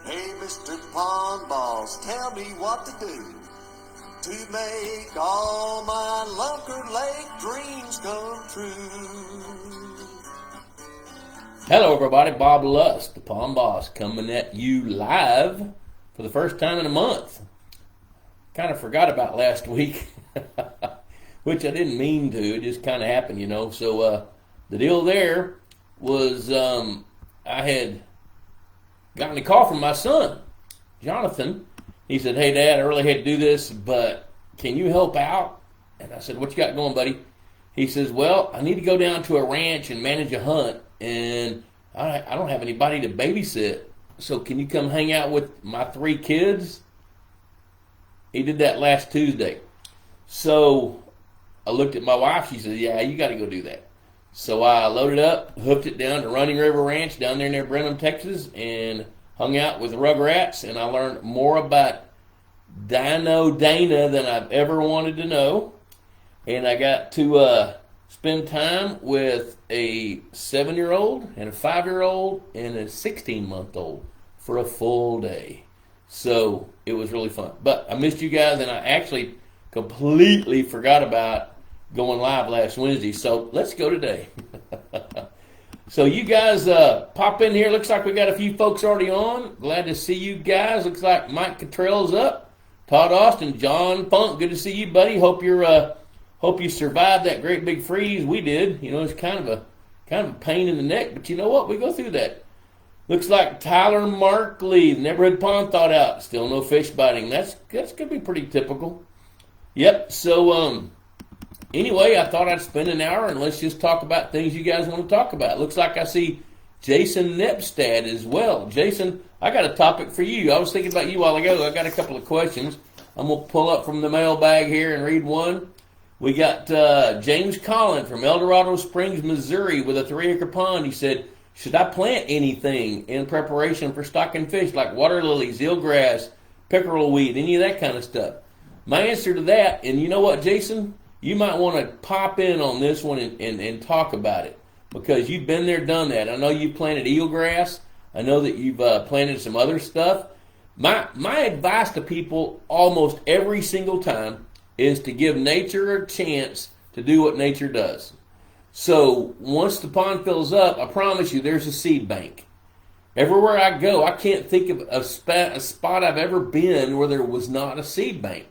Hey, Mr. Pond Boss, tell me what to do to make all my Lunker Lake dreams come true. Hello, everybody. Bob Lusk, the Pond Boss, coming at you live for the first time in a month. Kind of forgot about last week, which I didn't mean to. It just kind of happened, you know. So the deal there was I had gotten a call from my son, Jonathan. He said, "Hey, Dad, I really hate to do this, but can you help out?" And I said, "What you got going, buddy?" He says, "Well, I need to go down to a ranch and manage a hunt, and I don't have anybody to babysit. So can you come hang out with my 3 kids?" He did that last Tuesday. So I looked at my wife. She said, "Yeah, you got to go do that." So I loaded up, hooked it down to Running River Ranch down there near Brenham, Texas, and hung out with the Rugrats, and I learned more about Dino Dana than I've ever wanted to know. And I got to spend time with a 7-year-old and a 5-year-old and a 16-month-old for a full day. So it was really fun. But I missed you guys, and I actually completely forgot about going live last Wednesday. So let's go today. So you guys pop in here. Looks like we got a few folks already on. Glad to see you guys. Looks like Mike Cottrell's up. Todd Austin, John Funk. Good to see you, buddy. Hope you survived that great big freeze. We did. You know, it's kind of a pain in the neck, but you know what? We go through that. Looks like Tyler Markley, the neighborhood pond thawed out. Still no fish biting. That's gonna be pretty typical. Yep. So anyway, I thought I'd spend an hour and let's just talk about things you guys want to talk about. Looks like I see Jason Nepstad as well. Jason, I got a topic for you. I was thinking about you a while ago. I got a couple of questions. I'm gonna pull up from the mailbag here and read one. We got James Collin from El Dorado Springs, Missouri, with a 3-acre pond. He said, "Should I plant anything in preparation for stocking fish like water lilies, eelgrass, pickerel weed, any of that kind of stuff?" My answer to that, and you know what, Jason? You might want to pop in on this one and talk about it because you've been there, done that. I know you planted eelgrass. I know that you've planted some other stuff. My advice to people almost every single time is to give nature a chance to do what nature does. So once the pond fills up, I promise you there's a seed bank. Everywhere I go, I can't think of a spot I've ever been where there was not a seed bank.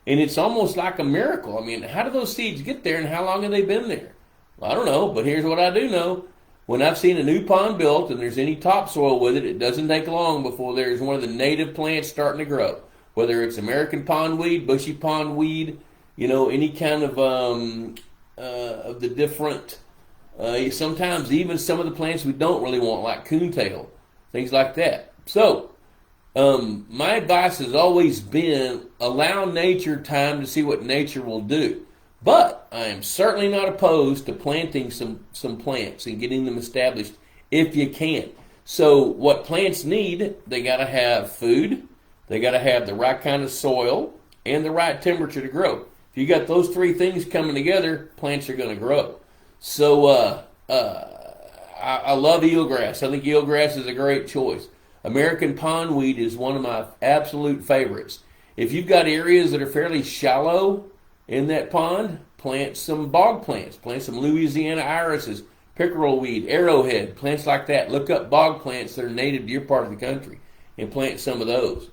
And it's almost like a miracle. I mean, how do those seeds get there and how long have they been there? Well, I don't know, but here's what I do know. When I've seen a new pond built and there's any topsoil with it, it doesn't take long before there's one of the native plants starting to grow. Whether it's American pondweed, bushy pondweed, you know, any kind of the different, sometimes even some of the plants we don't really want, like coontail, things like that. So, my advice has always been allow nature time to see what nature will do. But I am certainly not opposed to planting some plants and getting them established if you can. So what plants need, they got to have food, they got to have the right kind of soil, and the right temperature to grow. If you got those 3 things coming together, plants are going to grow. So I love eelgrass. I think eelgrass is a great choice. American pondweed is one of my absolute favorites. If you've got areas that are fairly shallow in that pond, plant some bog plants. Plant some Louisiana irises, pickerel weed, arrowhead, plants like that. Look up bog plants that are native to your part of the country and plant some of those.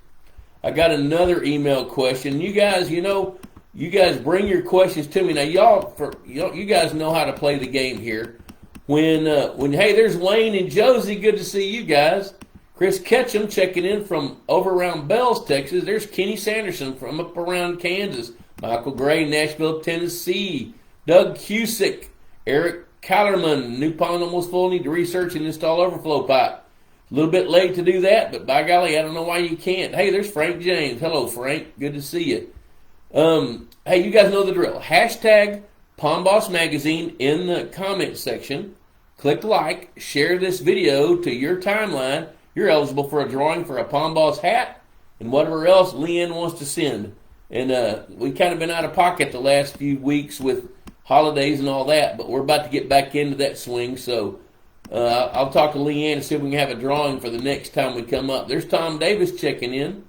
I got another email question. You guys, you guys bring your questions to me. Now, you guys know how to play the game here. When hey, there's Wayne and Josie. Good to see you guys. Chris Ketchum checking in from over around Bells, Texas. There's Kenny Sanderson from up around Kansas. Michael Gray, Nashville, Tennessee. Doug Cusick. Eric Kellerman, new pond almost full. Need to research and install overflow pipe. A little bit late to do that, but by golly, I don't know why you can't. Hey, there's Frank James. Hello, Frank. Good to see you. Hey, you guys know the drill. Hashtag Pond Boss Magazine in the comment section. Click like, share this video to your timeline. You're eligible for a drawing for a Pond Boss hat and whatever else Leanne wants to send. And we kind of been out of pocket the last few weeks with holidays and all that, but we're about to get back into that swing. So I'll talk to Leanne and see if we can have a drawing for the next time we come up. There's Tom Davis checking in.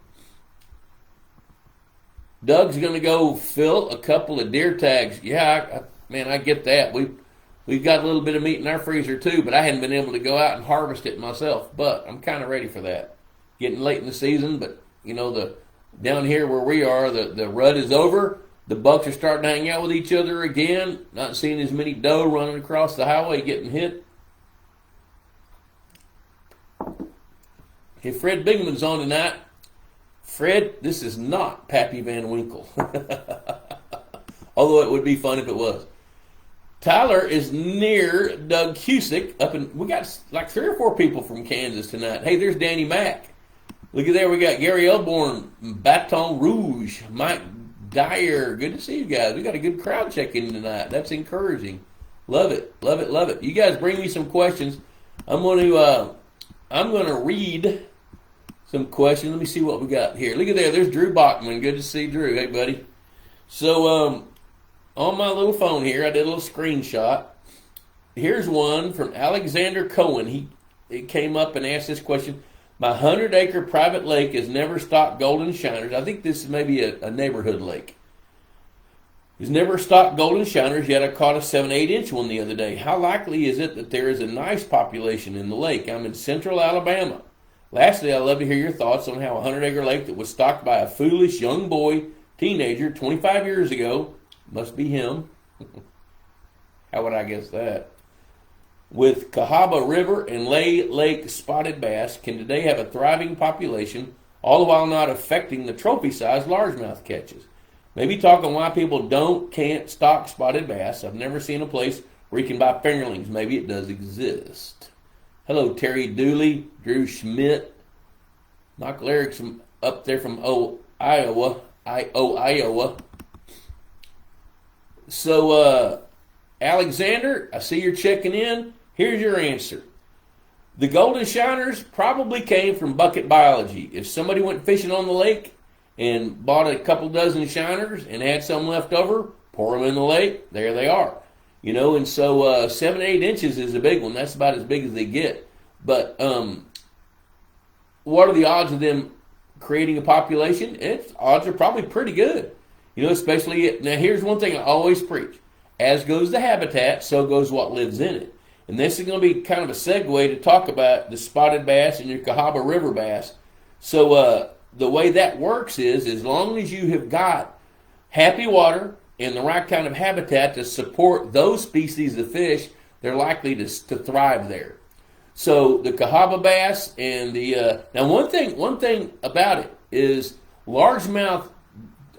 Doug's going to go fill a couple of deer tags. Yeah, I get that. We've got a little bit of meat in our freezer too, but I hadn't been able to go out and harvest it myself. But I'm kind of ready for that. Getting late in the season, but down here where we are, the rut is over. The bucks are starting to hang out with each other again. Not seeing as many doe running across the highway getting hit. Hey, Fred Bigman's on tonight. Fred, this is not Pappy Van Winkle. Although it would be fun if it was. Tyler is near Doug Cusick we got like 3 or 4 people from Kansas tonight. Hey, there's Danny Mack. Look at there, we got Gary Elborn, Baton Rouge, Mike Dyer. Good to see you guys. We got a good crowd check-in tonight. That's encouraging. Love it, love it, love it. You guys bring me some questions. I'm going to read some questions. Let me see what we got here. Look at there. There's Drew Bachman. Good to see Drew. Hey, buddy. So, on my little phone here, I did a little screenshot. Here's one from Alexander Cohen. He came up and asked this question. My 100-acre private lake has never stocked golden shiners. I think this is maybe a neighborhood lake. It's never stocked golden shiners, yet I caught a 7-8-inch one the other day. How likely is it that there is a nice population in the lake? I'm in central Alabama. Lastly, I'd love to hear your thoughts on how a 100-acre lake that was stocked by a foolish young boy, teenager, 25 years ago, must be him. How would I guess that? With Cahaba River and Lay Lake spotted bass, can today have a thriving population, all the while not affecting the trophy-sized largemouth catches? Maybe talk on why people can't stock spotted bass. I've never seen a place where you can buy fingerlings. Maybe it does exist. Hello, Terry Dooley, Drew Schmidt, Michael Erickson up there from Iowa. So, Alexander, I see you're checking in. Here's your answer. The golden shiners probably came from bucket biology. If somebody went fishing on the lake and bought a couple dozen shiners and had some left over, pour them in the lake, there they are. And so 7, 8 inches is a big one. That's about as big as they get. But what are the odds of them creating a population? Odds are probably pretty good. Especially, now here's one thing I always preach. As goes the habitat, so goes what lives in it. And this is going to be kind of a segue to talk about the spotted bass and your Cahaba River bass. So the way that works is, as long as you have got happy water and the right kind of habitat to support those species of fish, they're likely to thrive there. So the Cahaba bass and the now one thing about it is largemouth,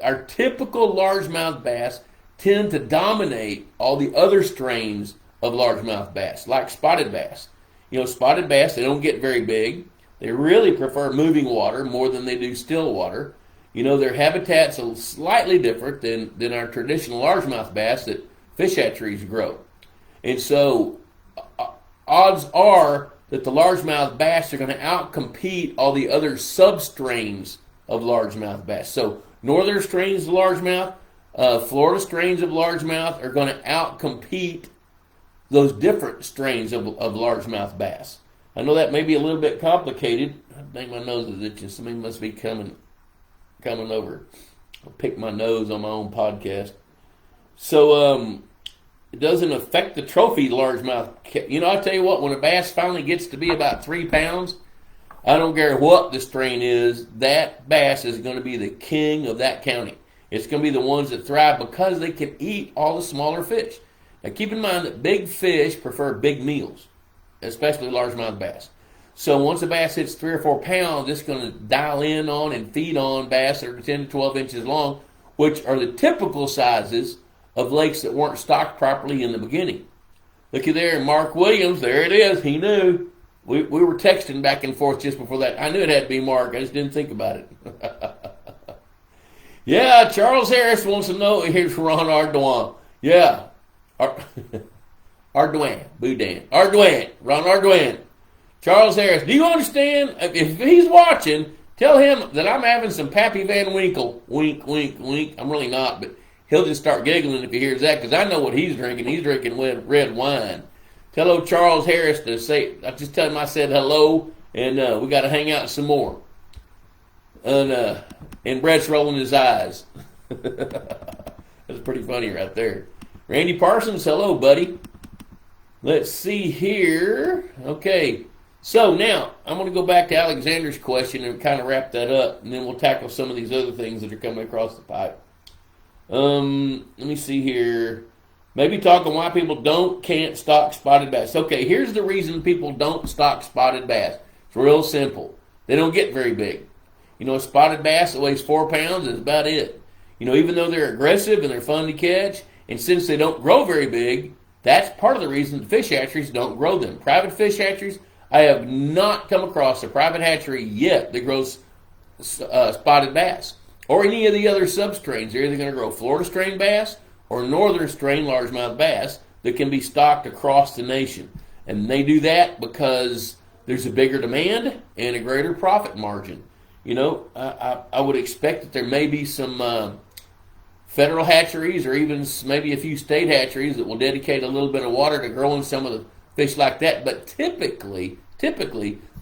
our typical largemouth bass tend to dominate all the other strains of largemouth bass, like spotted bass. Spotted bass, they don't get very big. They really prefer moving water more than they do still water. Their habitats are slightly different than our traditional largemouth bass that fish hatcheries grow. And so odds are that the largemouth bass are going to outcompete all the other substrains of largemouth bass. So northern strains of largemouth, Florida strains of largemouth are going to outcompete those different strains of largemouth bass. I know that may be a little bit complicated. I think my nose is itching. Somebody must be coming over. I'll pick my nose on my own podcast. So it doesn't affect the trophy largemouth. I tell you what, when a bass finally gets to be about 3 pounds, I don't care what the strain is, that bass is going to be the king of that county. It's going to be the ones that thrive because they can eat all the smaller fish. Now keep in mind that big fish prefer big meals, especially largemouth bass. So once a bass hits 3 or 4 pounds, it's going to dial in on and feed on bass that are 10 to 12 inches long, which are the typical sizes of lakes that weren't stocked properly in the beginning. Looky there, Mark Williams, there it is. He knew. We were texting back and forth just before that. I knew it had to be Mark. I just didn't think about it. Yeah, Charles Harris wants to know. Here's Ron Ardoin. Yeah. Ardoin. Boudin. Ardoin. Ron Ardoin. Charles Harris. Do you understand? If he's watching, tell him that I'm having some Pappy Van Winkle. Wink, wink, wink. I'm really not, but he'll just start giggling if he hears that because I know what he's drinking. He's drinking red wine. Tell old Charles Harris to say, I just tell him I said hello, and we got to hang out some more. And Brett's rolling his eyes. That's pretty funny right there. Randy Parsons, hello, buddy. Let's see here. Okay, so now I'm going to go back to Alexander's question and kind of wrap that up, and then we'll tackle some of these other things that are coming across the pipe. Let me see here. Maybe talk on why people can't stock spotted bass. Okay, here's the reason people don't stock spotted bass. It's real simple. They don't get very big. You know, a spotted bass that weighs 4 pounds is about it. You know, even though they're aggressive and they're fun to catch, and since they don't grow very big, that's part of the reason the fish hatcheries don't grow them. Private fish hatcheries, I have not come across a private hatchery yet that grows spotted bass or any of the other substrains. They're either going to grow Florida strain bass or northern strain largemouth bass that can be stocked across the nation. And they do that because there's a bigger demand and a greater profit margin. You know, I would expect that there may be some federal hatcheries or even maybe a few state hatcheries that will dedicate a little bit of water to growing some of the fish like that. But typically,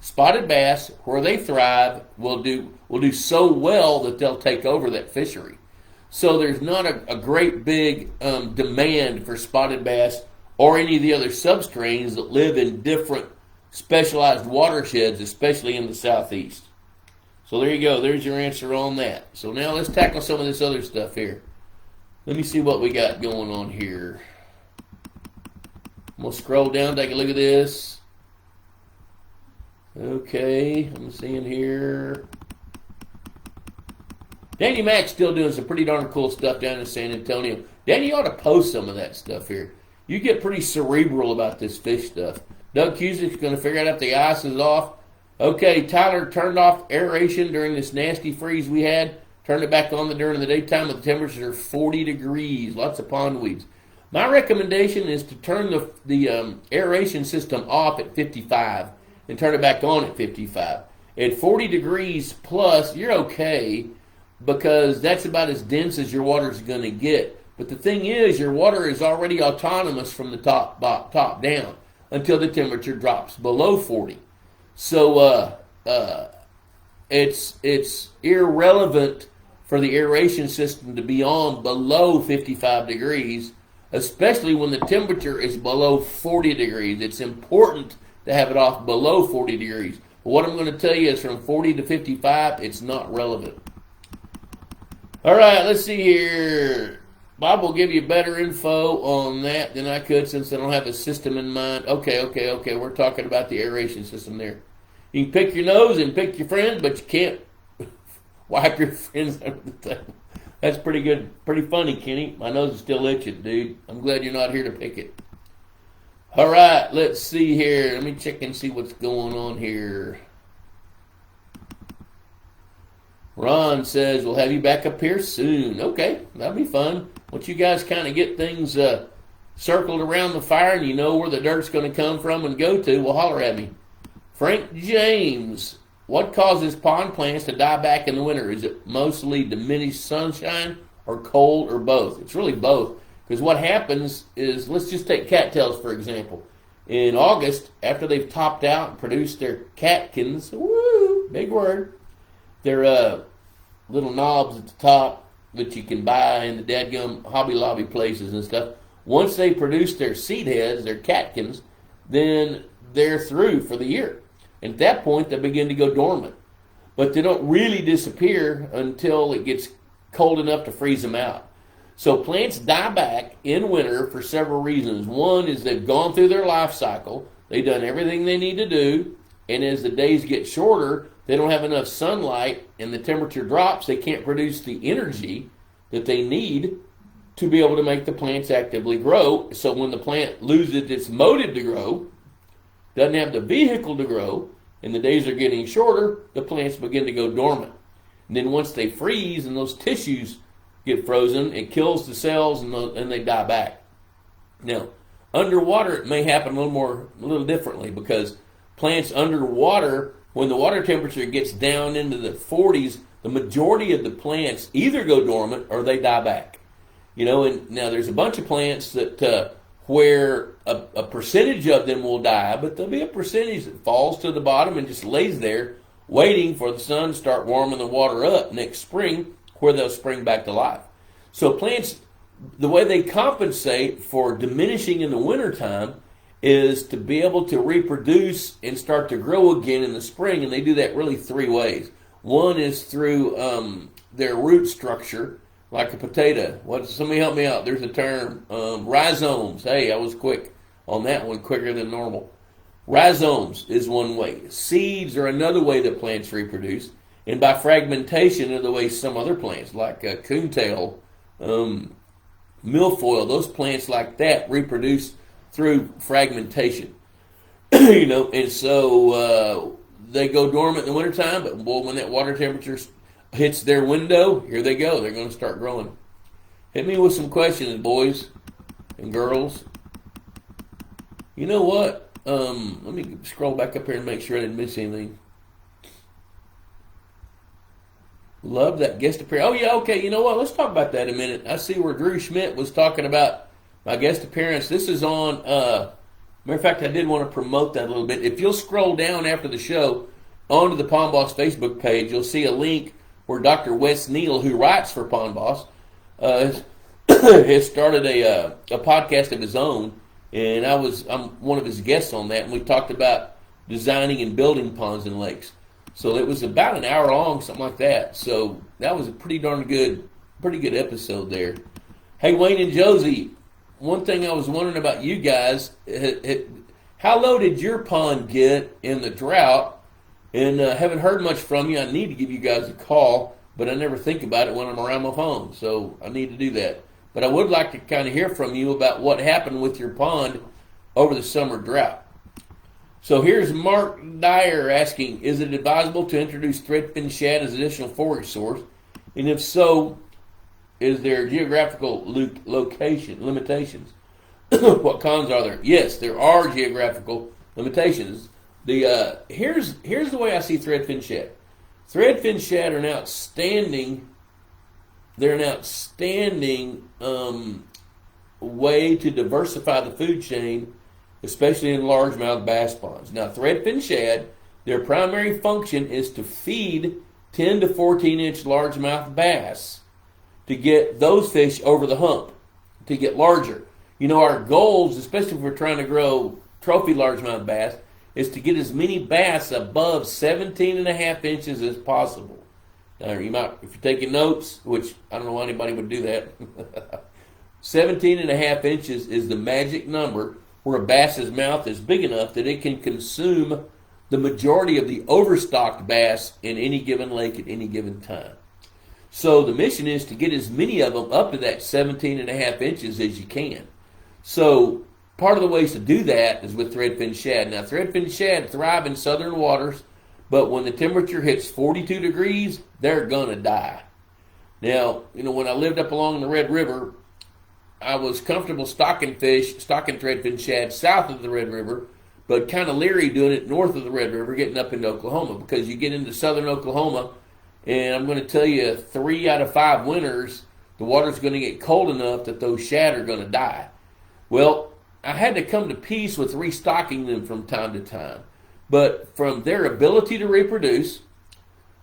spotted bass, where they thrive, will do so well that they'll take over that fishery. So there's not a great big demand for spotted bass or any of the other substrains that live in different specialized watersheds, especially in the southeast. So there you go. There's your answer on that. So now let's tackle some of this other stuff here. Let me see what we got going on here. I'm going to scroll down, take a look at this. Okay, I'm seeing here. Danny Mack's still doing some pretty darn cool stuff down in San Antonio. Danny, you ought to post some of that stuff here. You get pretty cerebral about this fish stuff. Doug Cusick's going to figure out if the ice is off. Okay, Tyler turned off aeration during this nasty freeze we had. Turned it back on during the daytime with the temperatures are 40 degrees. Lots of pond weeds. My recommendation is to turn the aeration system off at 55 and turn it back on at 55. At 40 degrees plus, you're okay because that's about as dense as your water is going to get. But the thing is, your water is already autonomous from the top down until the temperature drops below 40. So it's irrelevant for the aeration system to be on below 55 degrees, especially when the temperature is below 40 degrees. It's important to have it off below 40 degrees. But what I'm going to tell you is from 40 to 55, it's not relevant. All right, let's see here. Bob will give you better info on that than I could since I don't have a system in mind. Okay. We're talking about the aeration system there. You can pick your nose and pick your friends, but you can't wipe your friends under the table. That's pretty good. Pretty funny, Kenny. My nose is still itching, dude. I'm glad you're not here to pick it. All right, let's see here. Let me check and see what's going on here. Ron says, we'll have you back up here soon. Okay, that'll be fun. Once you guys kind of get things circled around the fire and you know where the dirt's going to come from and go to, well, holler at me. Frank James, what causes pond plants to die back in the winter? Is it mostly diminished sunshine or cold or both? It's really both. Because what happens is, let's just take cattails, for example. In August, after they've topped out and produced their catkins, woo, big word, they're little knobs at the top that you can buy in the dadgum Hobby Lobby places and stuff. Once they produce their seed heads, their catkins, then they're through for the year. And at that point, they begin to go dormant. But they don't really disappear until it gets cold enough to freeze them out. So plants die back in winter for several reasons. One is they've gone through their life cycle. They've done everything they need to do. And as the days get shorter, they don't have enough sunlight and the temperature drops. They can't produce the energy that they need to be able to make the plants actively grow. So when the plant loses its motive to grow, doesn't have the vehicle to grow, and the days are getting shorter, the plants begin to go dormant. And then once they freeze and those tissues get frozen, it kills the cells and they die back. Now, underwater it may happen a little differently because plants underwater, when the water temperature gets down into the 40s, the majority of the plants either go dormant or they die back. You know, and now there's a bunch of plants that where a percentage of them will die, but there'll be a percentage that falls to the bottom and just lays there waiting for the sun to start warming the water up next spring, where they'll spring back to life. So plants, the way they compensate for diminishing in the wintertime is to be able to reproduce and start to grow again in the spring, and they do that really three ways. One is through their root structure, like a potato. Somebody help me out. There's a term, rhizomes. Hey, I was quick on that one, quicker than normal. Rhizomes is one way. Seeds are another way that plants reproduce. And by fragmentation are the way some other plants, like coontail, milfoil, those plants like that reproduce through fragmentation. And so they go dormant in the wintertime, but boy, when that water temperature hits their window, here they go. They're going to start growing. Hit me with some questions, boys and girls. You know what? Let me scroll back up here and make sure I didn't miss anything. Love that guest appearance. Oh, yeah, okay. You know what? Let's talk about that in a minute. I see where Drew Schmidt was talking about my guest appearance. This is on, matter of fact, I did want to promote that a little bit. If you'll scroll down after the show onto the Pond Boss Facebook page, you'll see a link where Dr. Wes Neal, who writes for Pond Boss, has started a podcast of his own, and I'm one of his guests on that, and we talked about designing and building ponds and lakes. So it was about an hour long, something like that. So that was a pretty good episode there. Hey, Wayne and Josie, one thing I was wondering about you guys, how low did your pond get in the drought? And haven't heard much from you. I need to give you guys a call, but I never think about it when I'm around my phone, so I need to do that. But I would like to kind of hear from you about what happened with your pond over the summer drought. So here's Mark Dyer asking, is it advisable to introduce threadfin shad as additional forage source? And if so, is there geographical location limitations? What cons are there? Yes, there are geographical limitations. Here's the way I see threadfin shad. Threadfin shad are an outstanding. They're an outstanding way to diversify the food chain, especially in largemouth bass ponds. Now, threadfin shad, their primary function is to feed 10 to 14 inch largemouth bass to get those fish over the hump, to get larger. Our goals, especially if we're trying to grow trophy largemouth bass, is to get as many bass above 17 and a half inches as possible. Now, you might, if you're taking notes, which I don't know why anybody would do that, 17 and a half inches is the magic number where a bass's mouth is big enough that it can consume the majority of the overstocked bass in any given lake at any given time. So the mission is to get as many of them up to that 17 and a half inches as you can. So part of the ways to do that is with threadfin shad. Now, threadfin shad thrive in southern waters, but when the temperature hits 42 degrees, they're going to die. Now, when I lived up along the Red River, I was comfortable stocking threadfin shad south of the Red River, but kind of leery doing it north of the Red River, getting up into Oklahoma, because you get into southern Oklahoma, and I'm going to tell you 3 out of 5 winters, the water's going to get cold enough that those shad are going to die. Well, I had to come to peace with restocking them from time to time. But from their ability to reproduce,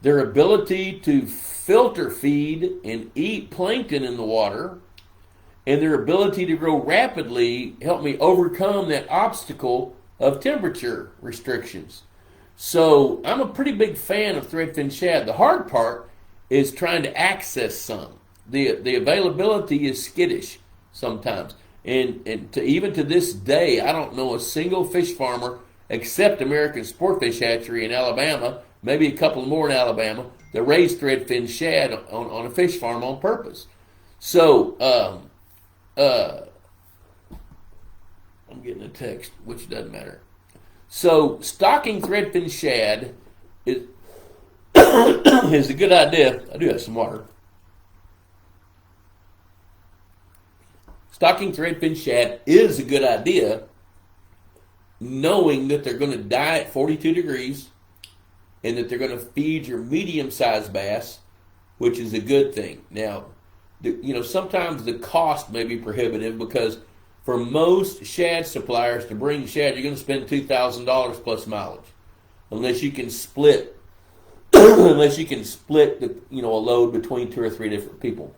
their ability to filter feed and eat plankton in the water, and their ability to grow rapidly helped me overcome that obstacle of temperature restrictions. So I'm a pretty big fan of threadfin shad. The hard part is trying to access some. The availability is skittish sometimes. And even to this day, I don't know a single fish farmer except American Sportfish Hatchery in Alabama, maybe a couple more in Alabama, that raise threadfin shad on a fish farm on purpose. So I'm getting a text, which doesn't matter. So stocking threadfin shad is is a good idea. I do have some water. Stocking threadfin shad is a good idea, knowing that they're going to die at 42 degrees and that they're going to feed your medium-sized bass, which is a good thing. Now, sometimes the cost may be prohibitive because For most shad suppliers to bring shad, you're going to spend $2,000 plus mileage, unless you can split, unless you can split a load between 2 or 3 different people.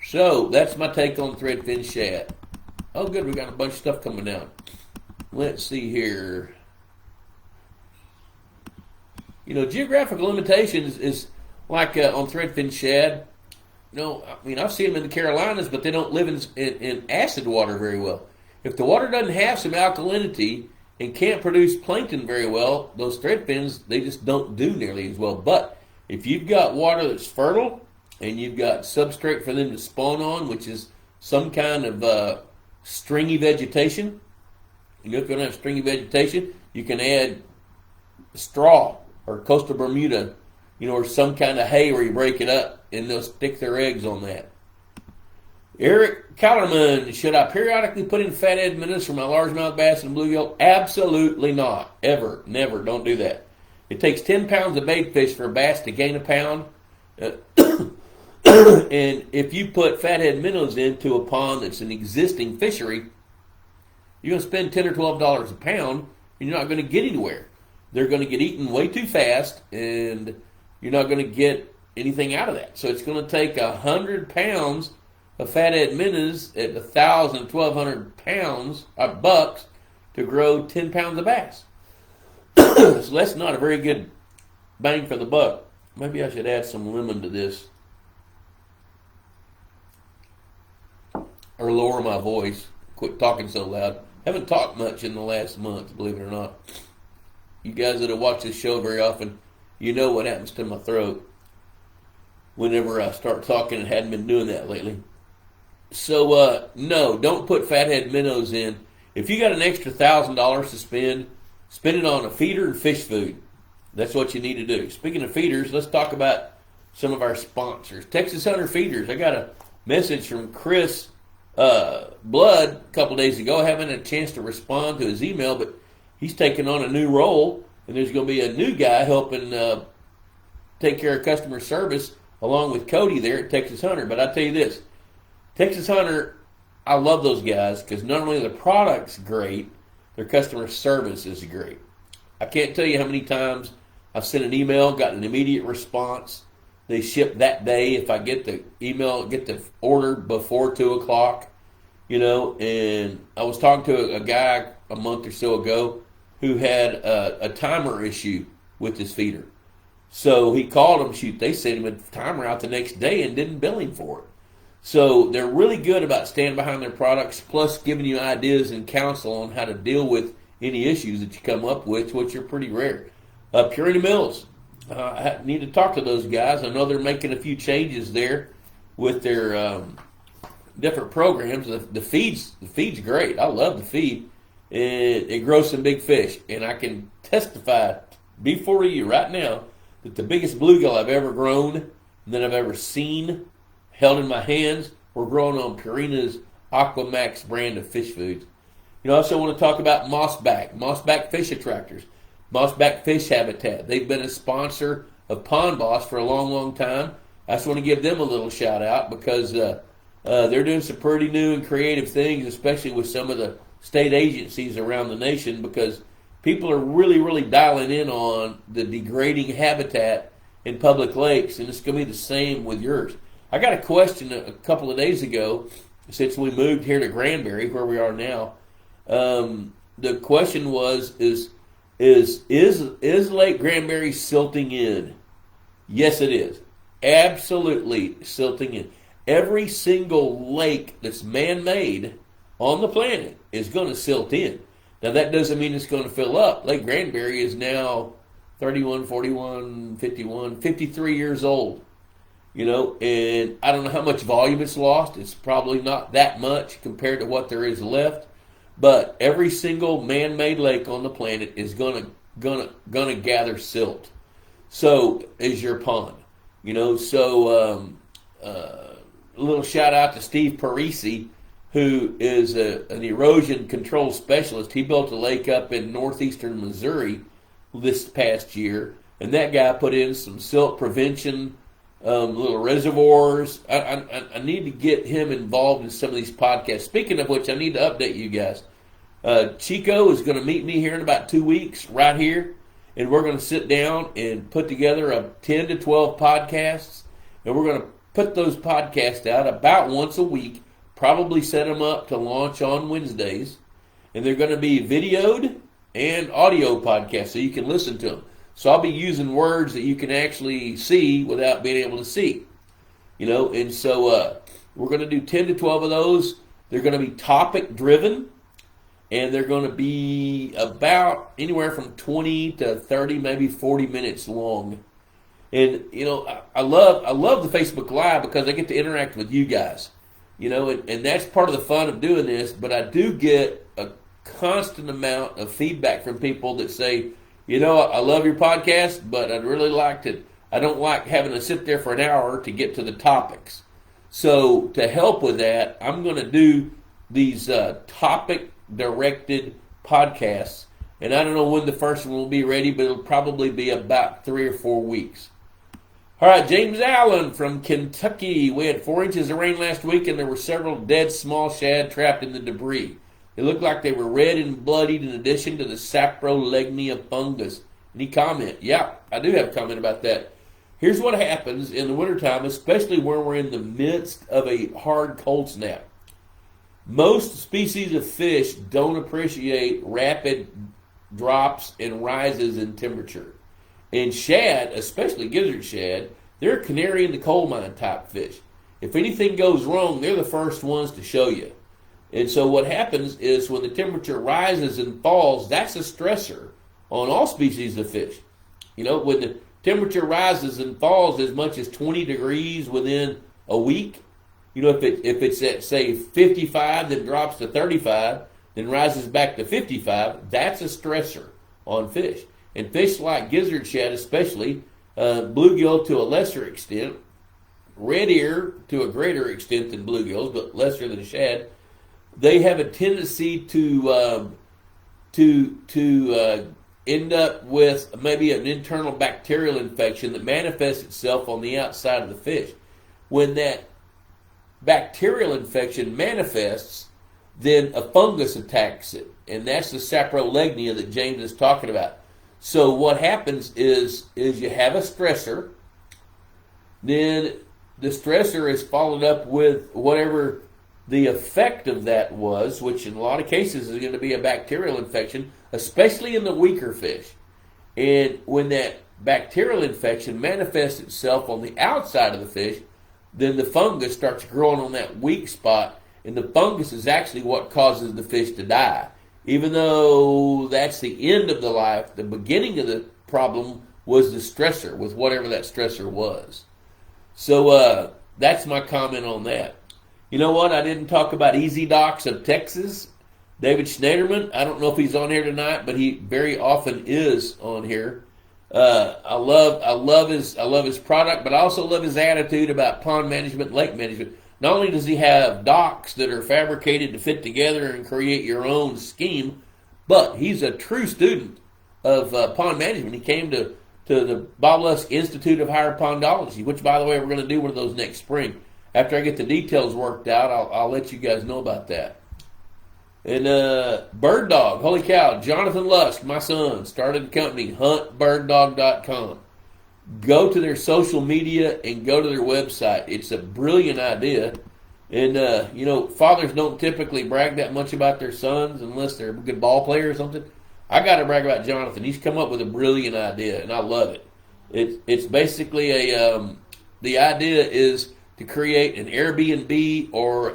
So that's my take on threadfin shad. Oh, good, we got a bunch of stuff coming down. Let's see here. Geographical limitations is like on threadfin shad. I've seen them in the Carolinas, but they don't live in acid water very well. If the water doesn't have some alkalinity and can't produce plankton very well, those threadfins, they just don't do nearly as well. But if you've got water that's fertile and you've got substrate for them to spawn on, which is some kind of stringy vegetation, if you don't have stringy vegetation, you can add straw or coastal Bermuda, or some kind of hay where you break it up, and they'll stick their eggs on that. Eric Kellerman, should I periodically put in fathead minnows for my largemouth bass and bluegill? Absolutely not. Ever. Never. Don't do that. It takes 10 pounds of bait fish for a bass to gain a pound. And if you put fathead minnows into a pond that's an existing fishery, you're going to spend $10 or $12 a pound, and you're not going to get anywhere. They're going to get eaten way too fast, and you're not going to get anything out of that. So it's going to take 100 pounds of fathead minnows at 1,000, 1,200 pounds of bucks to grow 10 pounds of bass. So that's not a very good bang for the buck. Maybe I should add some lemon to this, or lower my voice. Quit talking so loud. Haven't talked much in the last month, believe it or not. You guys that have watched this show very often, you know what happens to my throat whenever I start talking, and hadn't been doing that lately. So, no, don't put fathead minnows in. If you got an extra $1,000 to spend it on a feeder and fish food. That's what you need to do. Speaking of feeders, let's talk about some of our sponsors. Texas Hunter Feeders. I got a message from Chris Blood a couple days ago. I haven't had a chance to respond to his email, but he's taking on a new role, and there's going to be a new guy helping take care of customer service along with Cody there at Texas Hunter. But I tell you this, Texas Hunter, I love those guys because not only are the products great, their customer service is great. I can't tell you how many times I've sent an email, got an immediate response. They ship that day if I get the email, get the order before 2 o'clock, and I was talking to a guy a month or so ago who had a timer issue with his feeder. So he called them, they sent him a timer out the next day and didn't bill him for it. So they're really good about standing behind their products, plus giving you ideas and counsel on how to deal with any issues that you come up with, which are pretty rare. Purina Mills, I need to talk to those guys. I know they're making a few changes there with their different programs. The feed's great. I love the feed. It grows some big fish, and I can testify before you right now that the biggest bluegill I've ever grown and that I've ever seen, held in my hands, were grown on Purina's Aquamax brand of fish foods. I also want to talk about Mossback Fish Attractors, Mossback Fish Habitat. They've been a sponsor of Pond Boss for a long, long time. I just want to give them a little shout out because they're doing some pretty new and creative things, especially with some of the state agencies around the nation, because people are really, really dialing in on the degrading habitat in public lakes, and it's going to be the same with yours. I got a question a couple of days ago, since we moved here to Granbury, where we are now. The question was, is Lake Granbury silting in? Yes, it is. Absolutely silting in. Every single lake that's man-made on the planet is going to silt in. Now, that doesn't mean it's going to fill up. Lake Granbury is now 31, 41, 51, 53 years old. And I don't know how much volume it's lost. It's probably not that much compared to what there is left. But every single man-made lake on the planet is gonna gather silt. So is your pond. A little shout out to Steve Parisi, who is an erosion control specialist. He built a lake up in northeastern Missouri this past year, and that guy put in some silt prevention little reservoirs. I need to get him involved in some of these podcasts. Speaking of which, I need to update you guys. Chico is going to meet me here in about 2 weeks right here, and we're going to sit down and put together a 10 to 12 podcasts, and we're going to put those podcasts out about once a week, probably set them up to launch on Wednesdays, and they're going to be videoed and audio podcasts so you can listen to them. So I'll be using words that you can actually see without being able to see, and so we're going to do 10 to 12 of those. They're going to be topic driven. And they're going to be about anywhere from 20 to 30, maybe 40 minutes long. And, I love the Facebook Live because I get to interact with you guys. And that's part of the fun of doing this. But I do get a constant amount of feedback from people that say, I love your podcast, but I'd really like to, I don't like having to sit there for an hour to get to the topics. So to help with that, I'm going to do these topic directed podcasts, and I don't know when the first one will be ready, but it'll probably be about 3 or 4 weeks. All right, James Allen from Kentucky. We had 4 inches of rain last week, and there were several dead small shad trapped in the debris. It looked like they were red and bloodied in addition to the saprolegnia fungus. Any comment? Yeah, I do have a comment about that. Here's what happens in the wintertime, especially when we're in the midst of a hard cold snap. Most species of fish don't appreciate rapid drops and rises in temperature. And shad, especially gizzard shad, they're a canary in the coal mine type fish. If anything goes wrong, they're the first ones to show you. And so what happens is when the temperature rises and falls, that's a stressor on all species of fish. When the temperature rises and falls as much as 20 degrees within a week, if it's at, say, 55, then drops to 35, then rises back to 55, that's a stressor on fish. And fish like gizzard shad especially, bluegill to a lesser extent, red ear to a greater extent than bluegills, but lesser than shad, they have a tendency to end up with maybe an internal bacterial infection that manifests itself on the outside of the fish. When that bacterial infection manifests, then a fungus attacks it, and that's the saprolegnia that James is talking about. So what happens is you have a stressor, then the stressor is followed up with whatever the effect of that was, which in a lot of cases is going to be a bacterial infection, especially in the weaker fish. And when that bacterial infection manifests itself on the outside of the fish, then the fungus starts growing on that weak spot, and the fungus is actually what causes the fish to die. Even though that's the end of the life, the beginning of the problem was the stressor, with whatever that stressor was. So that's my comment on that. You know what? I didn't talk about Easy Docks of Texas. David Schneiderman, I don't know if he's on here tonight, but he very often is on here. I love his product, but I also love his attitude about pond management, lake management. Not only does he have docks that are fabricated to fit together and create your own scheme, but he's a true student of pond management. He came to the Lusk Institute of Higher Pondology, which, by the way, we're going to do one of those next spring. After I get the details worked out, I'll let you guys know about that. And Bird Dog, holy cow, Jonathan Lusk, my son, started a company, huntbirddog.com. Go to their social media and go to their website. It's a brilliant idea. And, fathers don't typically brag that much about their sons unless they're a good ball player or something. I got to brag about Jonathan. He's come up with a brilliant idea, and I love it. It's basically the idea is to create an Airbnb or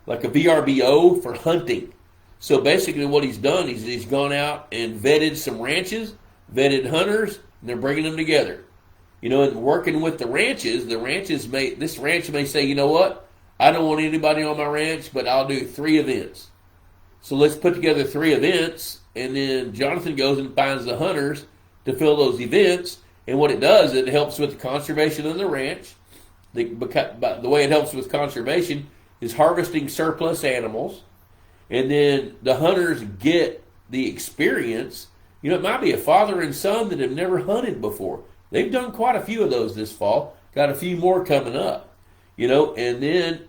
like a VRBO for hunting. So basically what he's done is he's gone out and vetted some ranches, vetted hunters, and they're bringing them together. And working with the ranches this ranch may say, you know what, I don't want anybody on my ranch, but I'll do 3 events. So let's put together 3 events, and then Jonathan goes and finds the hunters to fill those events. And what it does, it helps with the conservation of the ranch. The way it helps with conservation is harvesting surplus animals, and then the hunters get the experience. It might be a father and son that have never hunted before. They've done quite a few of those this fall, got a few more coming up, and then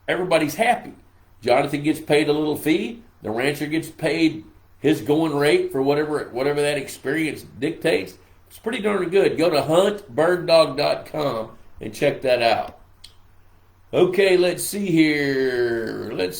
everybody's happy. Jonathan gets paid a little fee. The rancher gets paid his going rate for whatever that experience dictates. It's pretty darn good. Go to huntbirddog.com and check that out. Okay, let's see here. Doug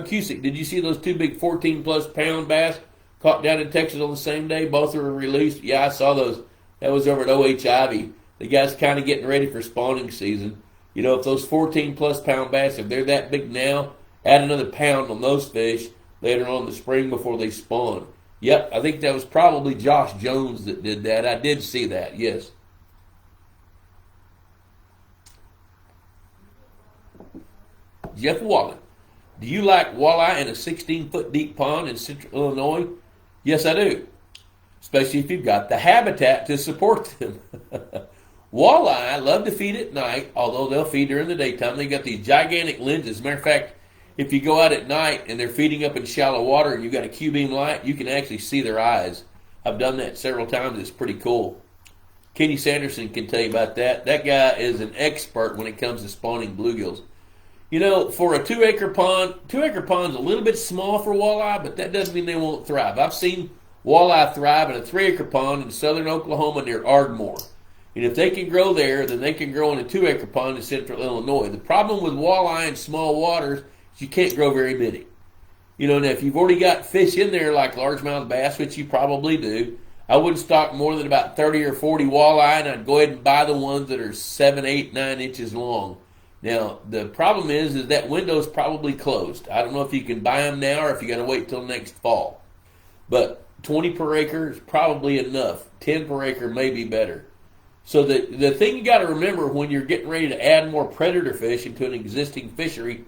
Cusick, did you see those two big 14-plus pound bass caught down in Texas on the same day? Both were released. Yeah, I saw those. That was over at O.H. Ivy. The guy's kind of getting ready for spawning season. If those 14-plus pound bass, if they're that big now, add another pound on those fish later on in the spring before they spawn. Yep, I think that was probably Josh Jones that did that. I did see that, yes. Jeff Wallen, do you like walleye in a 16-foot deep pond in central Illinois? Yes, I do, especially if you've got the habitat to support them. Walleye love to feed at night, although they'll feed during the daytime. They got these gigantic lenses. As a matter of fact, if you go out at night and they're feeding up in shallow water and you've got a Q-beam light, you can actually see their eyes. I've done that several times. It's pretty cool. Kenny Sanderson can tell you about that. That guy is an expert when it comes to spawning bluegills. For a 2-acre pond, 2-acre pond's a little bit small for walleye, but that doesn't mean they won't thrive. I've seen walleye thrive in a 3-acre pond in southern Oklahoma near Ardmore. And if they can grow there, then they can grow in a 2-acre pond in central Illinois. The problem with walleye in small waters is you can't grow very many. Now if you've already got fish in there like largemouth bass, which you probably do, I wouldn't stock more than about 30 or 40 walleye, and I'd go ahead and buy the ones that are 7, 8, 9 inches long. Now, the problem is that window's probably closed. I don't know if you can buy them now or if you got to wait till next fall. But 20 per acre is probably enough. 10 per acre may be better. So the thing you got to remember when you're getting ready to add more predator fish into an existing fishery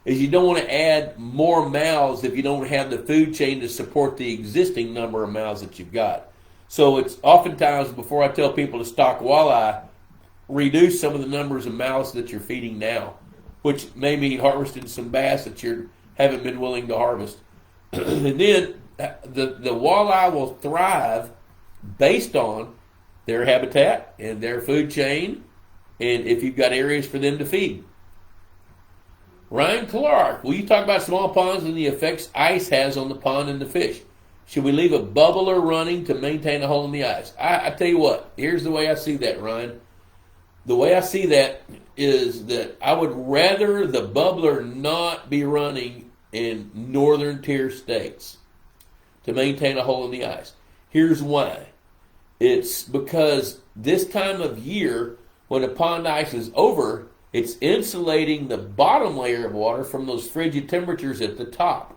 is you don't want to add more mouths if you don't have the food chain to support the existing number of mouths that you've got. So it's oftentimes, before I tell people to stock walleye, reduce some of the numbers of mouths that you're feeding now, which may mean harvesting some bass that you haven't been willing to harvest. And then the walleye will thrive based on their habitat and their food chain, and if you've got areas for them to feed. Ryan Clark, will you talk about small ponds and the effects ice has on the pond and the fish? Should we leave a bubbler running to maintain a hole in the ice? I tell you what, here's the way I see that, Ryan. The way I see that is that I would rather the bubbler not be running in northern tier states to maintain a hole in the ice. Here's why. It's because this time of year, when the pond ice is over, it's insulating the bottom layer of water from those frigid temperatures at the top.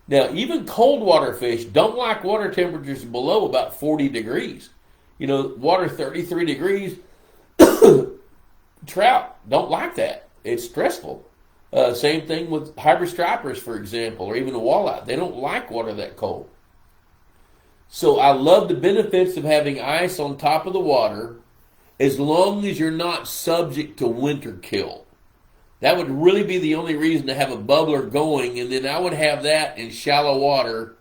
Now, even cold water fish don't like water temperatures below about 40 degrees. Water 33 degrees, trout don't like that. It's stressful. Same thing with hybrid stripers, for example, or even a walleye. They don't like water that cold. So I love the benefits of having ice on top of the water as long as you're not subject to winter kill. That would really be the only reason to have a bubbler going, and then I would have that in shallow water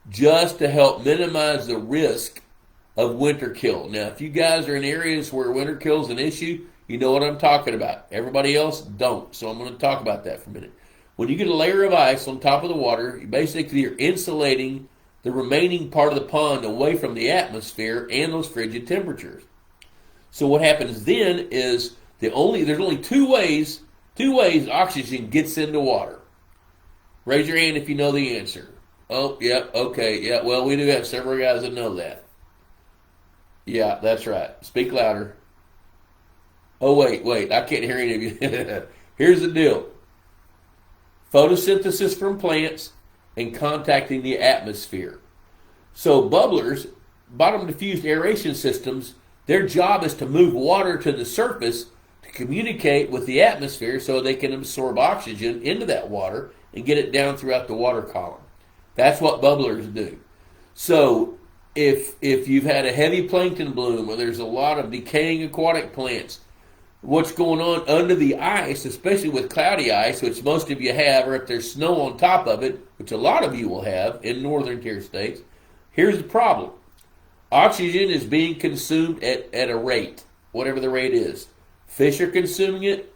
just to help minimize the risk of winter kill. Now, if you guys are in areas where winter kill is an issue, you know what I'm talking about. Everybody else don't, so I'm going to talk about that for a minute. When you get a layer of ice on top of the water, you're insulating the remaining part of the pond away from the atmosphere and those frigid temperatures. So what happens then is there's only two ways oxygen gets into water. Raise your hand if you know the answer. Oh, yeah, okay, yeah, well, we do have several guys that know that. Yeah, that's right. Speak louder. Oh, wait, I can't hear any of you. Here's the deal. Photosynthesis from plants and contacting the atmosphere. So bubblers, bottom diffused aeration systems, their job is to move water to the surface to communicate with the atmosphere so they can absorb oxygen into that water and get it down throughout the water column. That's what bubblers do. So if you've had a heavy plankton bloom or there's a lot of decaying aquatic plants, what's going on under the ice, especially with cloudy ice, which most of you have, or if there's snow on top of it, which a lot of you will have in northern tier states, here's the problem. Oxygen is being consumed at a rate. whatever the rate is. Fish are consuming it,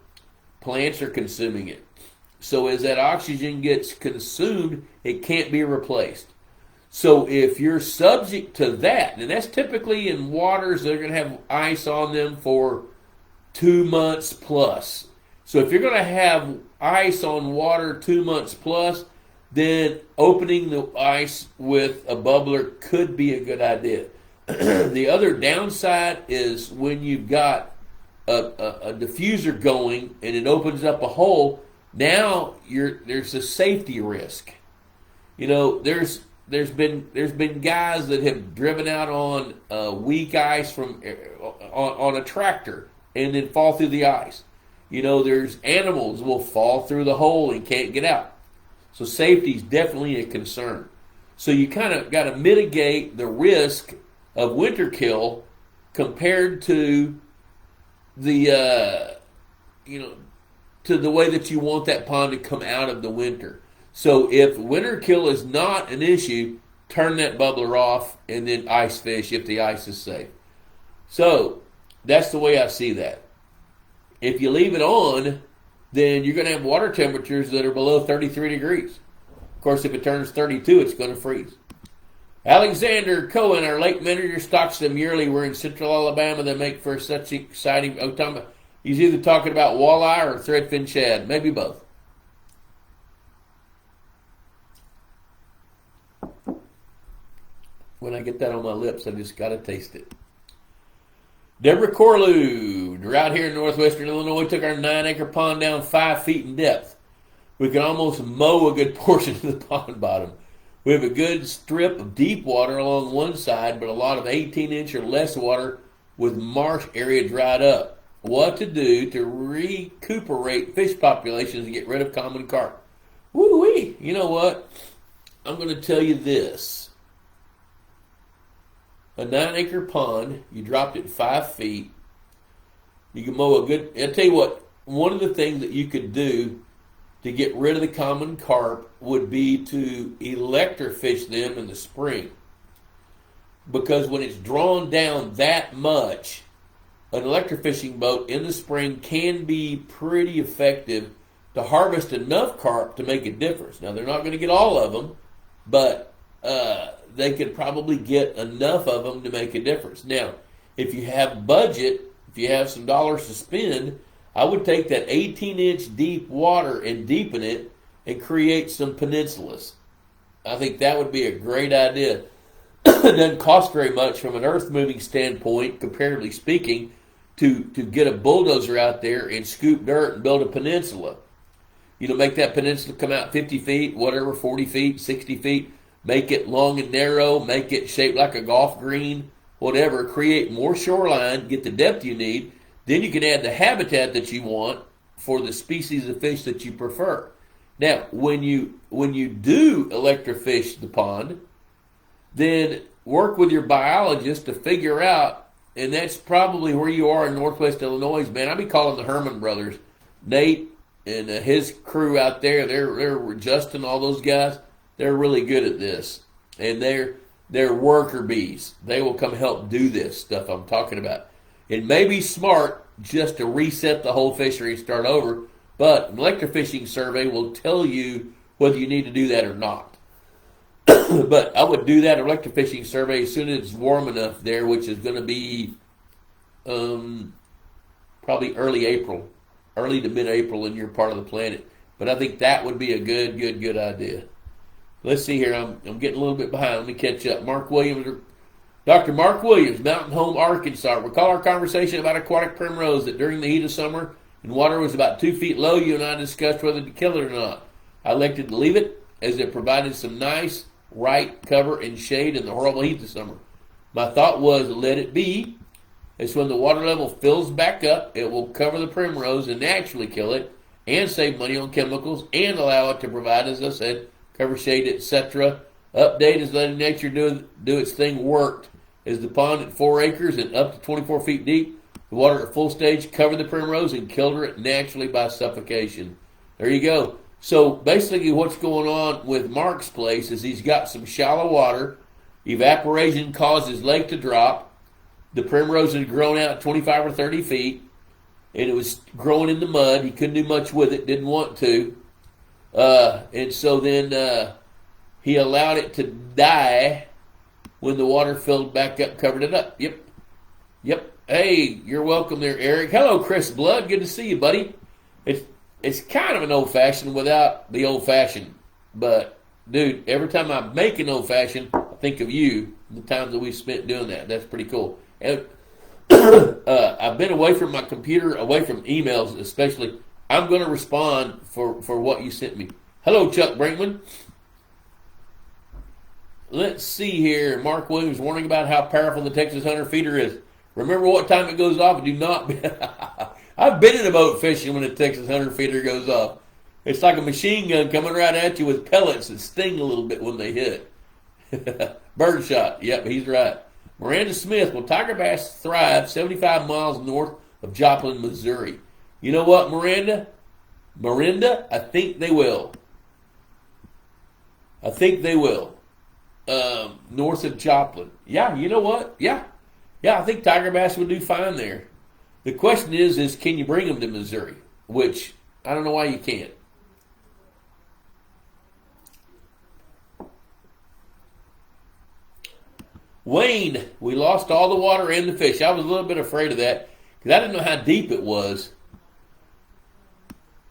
plants are consuming it. So as that oxygen gets consumed, it can't be replaced. So if you're subject to that, and that's typically in waters that are going to have ice on them for 2 months plus. So if you're going to have ice on water 2 months plus, then opening the ice with a bubbler could be a good idea. The other downside is when you've got a diffuser going and it opens up a hole, now there's a safety risk. You know, there's been guys that have driven out on weak ice from on a tractor and then fall through the ice. You know, there's animals will fall through the hole and can't get out. So safety is definitely a concern. So you kind of got to mitigate the risk of winter kill compared to the to the way that you want that pond to come out of the winter. So if winter kill is not an issue, turn that bubbler off and then ice fish if the ice is safe. So that's the way I see that. If you leave it on, then you're going to have water temperatures that are below 33 degrees. Of course, if it turns 32, it's going to freeze. Alexander Cohen, our lake manager, stocks them yearly. We're in central Alabama. They make for such exciting... He's either talking about walleye or threadfin shad. Maybe both. When I get that on my lips, I just got to taste it. Deborah Corlew, we're out here in northwestern Illinois. We took our 9-acre pond down 5 feet in depth. We can almost mow a good portion of the pond bottom. We have a good strip of deep water along one side, but a lot of 18-inch or less water with marsh area dried up. What to do to recuperate fish populations and get rid of common carp? Woo-wee! You know what? I'm going to tell you this. A 9-acre pond, you dropped it 5 feet. You can mow a good... I'll tell you what, one of the things that you could do to get rid of the common carp would be to electrofish them in the spring. Because when it's drawn down that much, an electrofishing boat in the spring can be pretty effective to harvest enough carp to make a difference. Now, they're not going to get all of them, but they could probably get enough of them to make a difference. Now, if you have budget, if you have some dollars to spend, I would take that 18-inch deep water and deepen it and create some peninsulas. I think that would be a great idea. It doesn't cost very much from an earth-moving standpoint, comparatively speaking, to get a bulldozer out there and scoop dirt and build a peninsula. You know, make that peninsula come out 50 feet, whatever, 40 feet, 60 feet. Make it long and narrow. Make it shaped like a golf green, whatever. Create more shoreline, get the depth you need. Then you can add the habitat that you want for the species of fish that you prefer. Now, when you do electrofish the pond, then work with your biologist to figure out, and that's probably where you are in northwest Illinois, man. I'd be calling the Herman brothers, Nate and his crew out there. They're Justin, all those guys. They're really good at this, and they're worker bees. They will come help do this stuff I'm talking about. It may be smart just to reset the whole fishery and start over, but an electrofishing survey will tell you whether you need to do that or not. But I would do that electrofishing survey as soon as it's warm enough there, which is going to be probably early to mid-April in your part of the planet. But I think that would be a good idea. Let's see here. I'm getting a little bit behind. Let me catch up. Dr. Mark Williams, Mountain Home, Arkansas. Recall our conversation about aquatic primrose that during the heat of summer and water was about 2 feet low, you and I discussed whether to kill it or not. I elected to leave it as it provided some nice, right cover and shade in the horrible heat of summer. My thought was let it be. As when the water level fills back up, it will cover the primrose and naturally kill it and save money on chemicals and allow it to provide, as I said, cover, shade, etc. Update is letting nature do its thing worked. As the pond at 4 acres and up to 24 feet deep, the water at full stage covered the primrose and killed her naturally by suffocation. There you go. So basically what's going on with Mark's place is he's got some shallow water. Evaporation caused his lake to drop. The primrose had grown out 25 or 30 feet, and it was growing in the mud. He couldn't do much with it, didn't want to. And so then he allowed it to die when the water filled back up, covered it up. Yep. Hey, you're welcome there, Eric. Hello, Chris Blood. Good to see you, buddy. It's kind of an old-fashioned without the old-fashioned. But, dude, every time I make an old-fashioned, I think of you, the times that we spent doing that. That's pretty cool. And I've been away from my computer, away from emails especially. I'm going to respond for what you sent me. Hello, Chuck Brinkman. Let's see here. Mark Williams warning about how powerful the Texas Hunter feeder is. Remember what time it goes off. Do not. I've been in a boat fishing when the Texas Hunter feeder goes off. It's like a machine gun coming right at you with pellets that sting a little bit when they hit. Birdshot. Yep, he's right. Miranda Smith. Will tiger bass thrive 75 miles north of Joplin, Missouri? You know what, Miranda? I think they will. North of Joplin. Yeah, you know what? Yeah, I think tiger bass would do fine there. The question is can you bring them to Missouri? Which, I don't know why you can't. Wayne, we lost all the water and the fish. I was a little bit afraid of that because I didn't know how deep it was.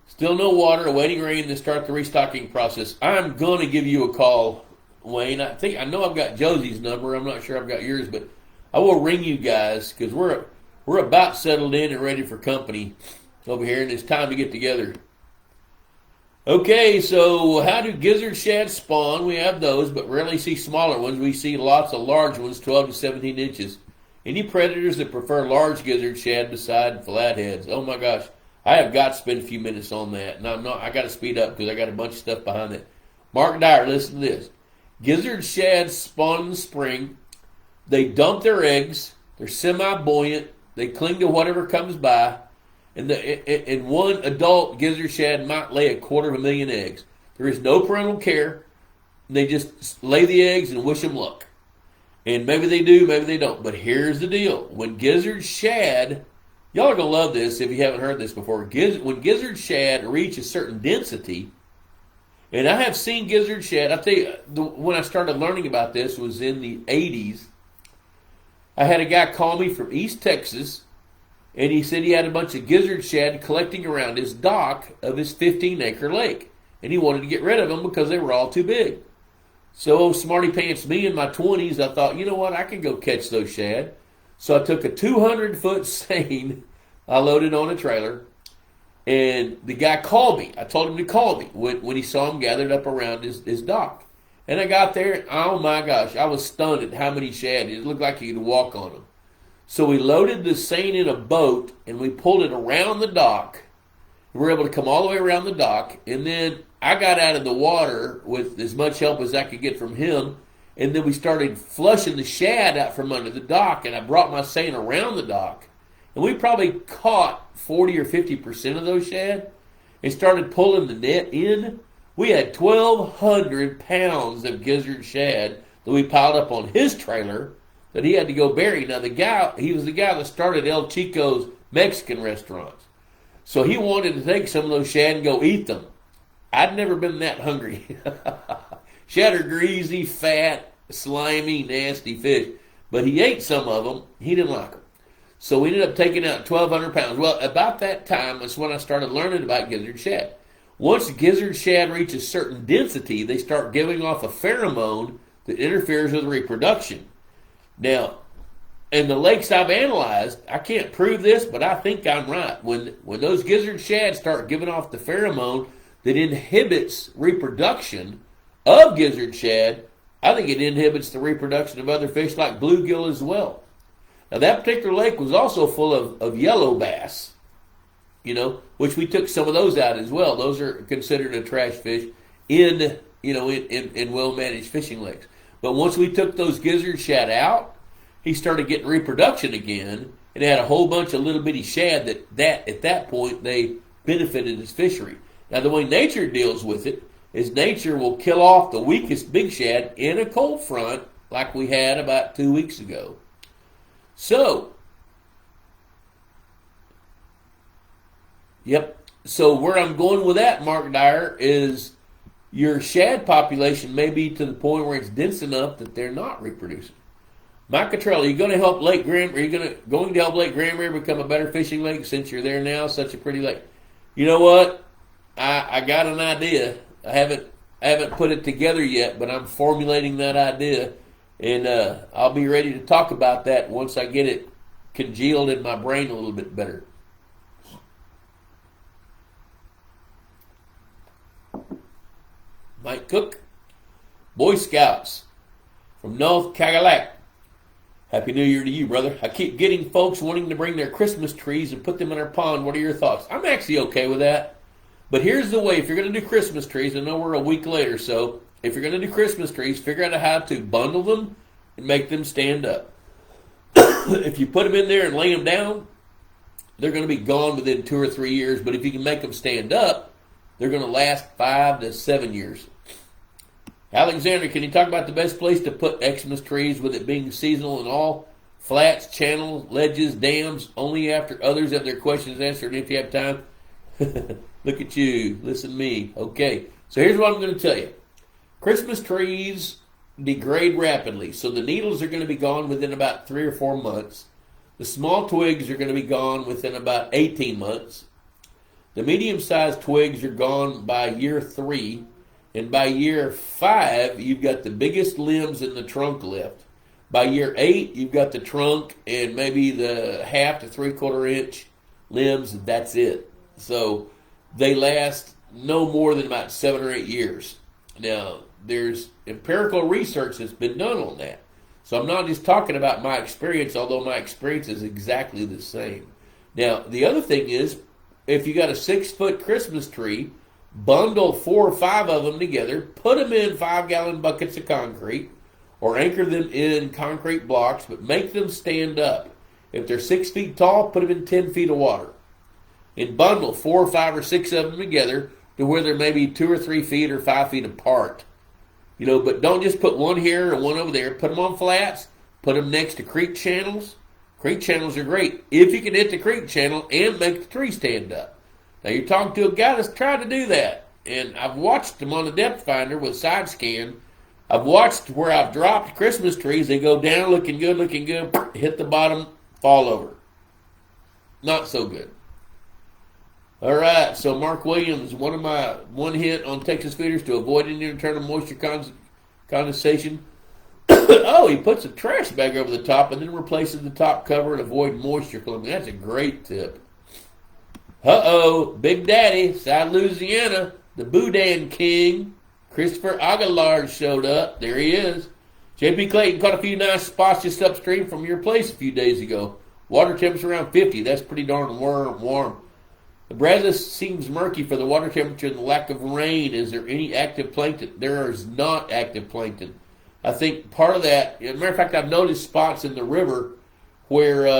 Still no water, awaiting rain to start the restocking process. I'm going to give you a call, Wayne. I know I've got Josie's number. I'm not sure I've got yours, but I will ring you guys because we're about settled in and ready for company over here, and it's time to get together. Okay, so how do gizzard shad spawn? We have those, but rarely see smaller ones. We see lots of large ones, 12 to 17 inches. Any predators that prefer large gizzard shad beside flatheads? Oh my gosh, I have got to spend a few minutes on that, and I got to speed up because I got a bunch of stuff behind it. Mark Dyer, listen to this. Gizzard shad spawn in the spring. They dump their eggs. They're semi-buoyant. They cling to whatever comes by. And one adult gizzard shad might lay 250,000 eggs. There is no parental care. They just lay the eggs and wish them luck. And maybe they do, maybe they don't. But here's the deal. When gizzard shad, y'all are going to love this if you haven't heard this before. When gizzard shad reach a certain density, and I have seen gizzard shad, I tell you, when I started learning about this was in the 80s. I had a guy call me from East Texas, and he said he had a bunch of gizzard shad collecting around his dock of his 15-acre lake. And he wanted to get rid of them because they were all too big. So, smarty pants me in my 20s, I thought, you know what, I can go catch those shad. So I took a 200-foot seine, I loaded on a trailer, and the guy called me. I told him to call me when he saw them gathered up around his dock. And I got there, and oh my gosh, I was stunned at how many shad. It looked like you could walk on them. So we loaded the seine in a boat, and we pulled it around the dock. We were able to come all the way around the dock, and then I got out of the water with as much help as I could get from him, and then we started flushing the shad out from under the dock, and I brought my seine around the dock, and we probably caught 40 or 50% of those shad and started pulling the net in. We had 1,200 pounds of gizzard shad that we piled up on his trailer that he had to go bury. Now, he was the guy that started El Chico's Mexican restaurants. So he wanted to take some of those shad and go eat them. I'd never been that hungry. Shad are greasy, fat, slimy, nasty fish. But he ate some of them. He didn't like them. So we ended up taking out 1,200 pounds. Well, about that time is when I started learning about gizzard shad. Once gizzard shad reach a certain density, they start giving off a pheromone that interferes with reproduction. Now, in the lakes I've analyzed, I can't prove this, but I think I'm right. When those gizzard shad start giving off the pheromone that inhibits reproduction of gizzard shad, I think it inhibits the reproduction of other fish like bluegill as well. Now, that particular lake was also full of yellow bass, which we took some of those out as well. Those are considered a trash fish in well-managed fishing lakes. But once we took those gizzard shad out, he started getting reproduction again, and had a whole bunch of little bitty shad that at that point they benefited his fishery. Now, the way nature deals with it is nature will kill off the weakest big shad in a cold front like we had about 2 weeks ago. So, yep. So where I'm going with that, Mark Dyer, is your shad population may be to the point where it's dense enough that they're not reproducing. Mike Cottrell, are you going to help Lake Granbury? Are you going to help Lake Granbury become a better fishing lake since you're there now? Such a pretty lake. You know what? I got an idea. I haven't put it together yet, but I'm formulating that idea, and I'll be ready to talk about that once I get it congealed in my brain a little bit better. Mike Cook, Boy Scouts from North Cadillac. Happy New Year to you, brother. I keep getting folks wanting to bring their Christmas trees and put them in our pond. What are your thoughts? I'm actually okay with that. But here's the way. If you're going to do Christmas trees, I know we're a week later, so if you're going to do Christmas trees, figure out how to bundle them and make them stand up. If you put them in there and lay them down, they're going to be gone within 2 or 3 years. But if you can make them stand up, they're going to last 5 to 7 years. Alexander, can you talk about the best place to put Xmas trees with it being seasonal and all? Flats, channels, ledges, dams, only after others have their questions answered if you have time. Look at you. Listen to me. Okay, so here's what I'm going to tell you. Christmas trees degrade rapidly, so the needles are going to be gone within about 3 or 4 months. The small twigs are going to be gone within about 18 months. The medium-sized twigs are gone by year 3. And by year 5, you've got the biggest limbs in the trunk left. By year 8, you've got the trunk and maybe the 1/2 to 3/4 inch limbs, and that's it. So they last no more than about 7 or 8 years. Now, there's empirical research that's been done on that. So I'm not just talking about my experience, although my experience is exactly the same. Now, the other thing is, if you got a 6-foot Christmas tree, bundle 4 or 5 of them together, put them in 5-gallon buckets of concrete, or anchor them in concrete blocks, but make them stand up. If they're 6 feet tall, put them in 10 feet of water. And bundle 4 or 5 or 6 of them together to where they're maybe 2 or 3 feet or 5 feet apart. But don't just put one here or one over there. Put them on flats. Put them next to creek channels. Creek channels are great if you can hit the creek channel and make the tree stand up. Now, you're talking to a guy that's tried to do that, and I've watched them on the depth finder with side scan. I've watched where I've dropped Christmas trees. They go down looking good, hit the bottom, fall over. Not so good. All right, so Mark Williams, one hit on Texas feeders to avoid any internal moisture condensation. Oh, he puts a trash bag over the top and then replaces the top cover to avoid moisture clumping. That's a great tip. Big Daddy, South Louisiana, the Boudin King, Christopher Aguilar showed up. There he is. J.P. Clayton caught a few nice spots just upstream from your place a few days ago. Water temperature around 50. That's pretty darn warm. The Brazos seems murky for the water temperature and the lack of rain. Is there any active plankton? There is not active plankton. I think part of that, as a matter of fact, I've noticed spots in the river where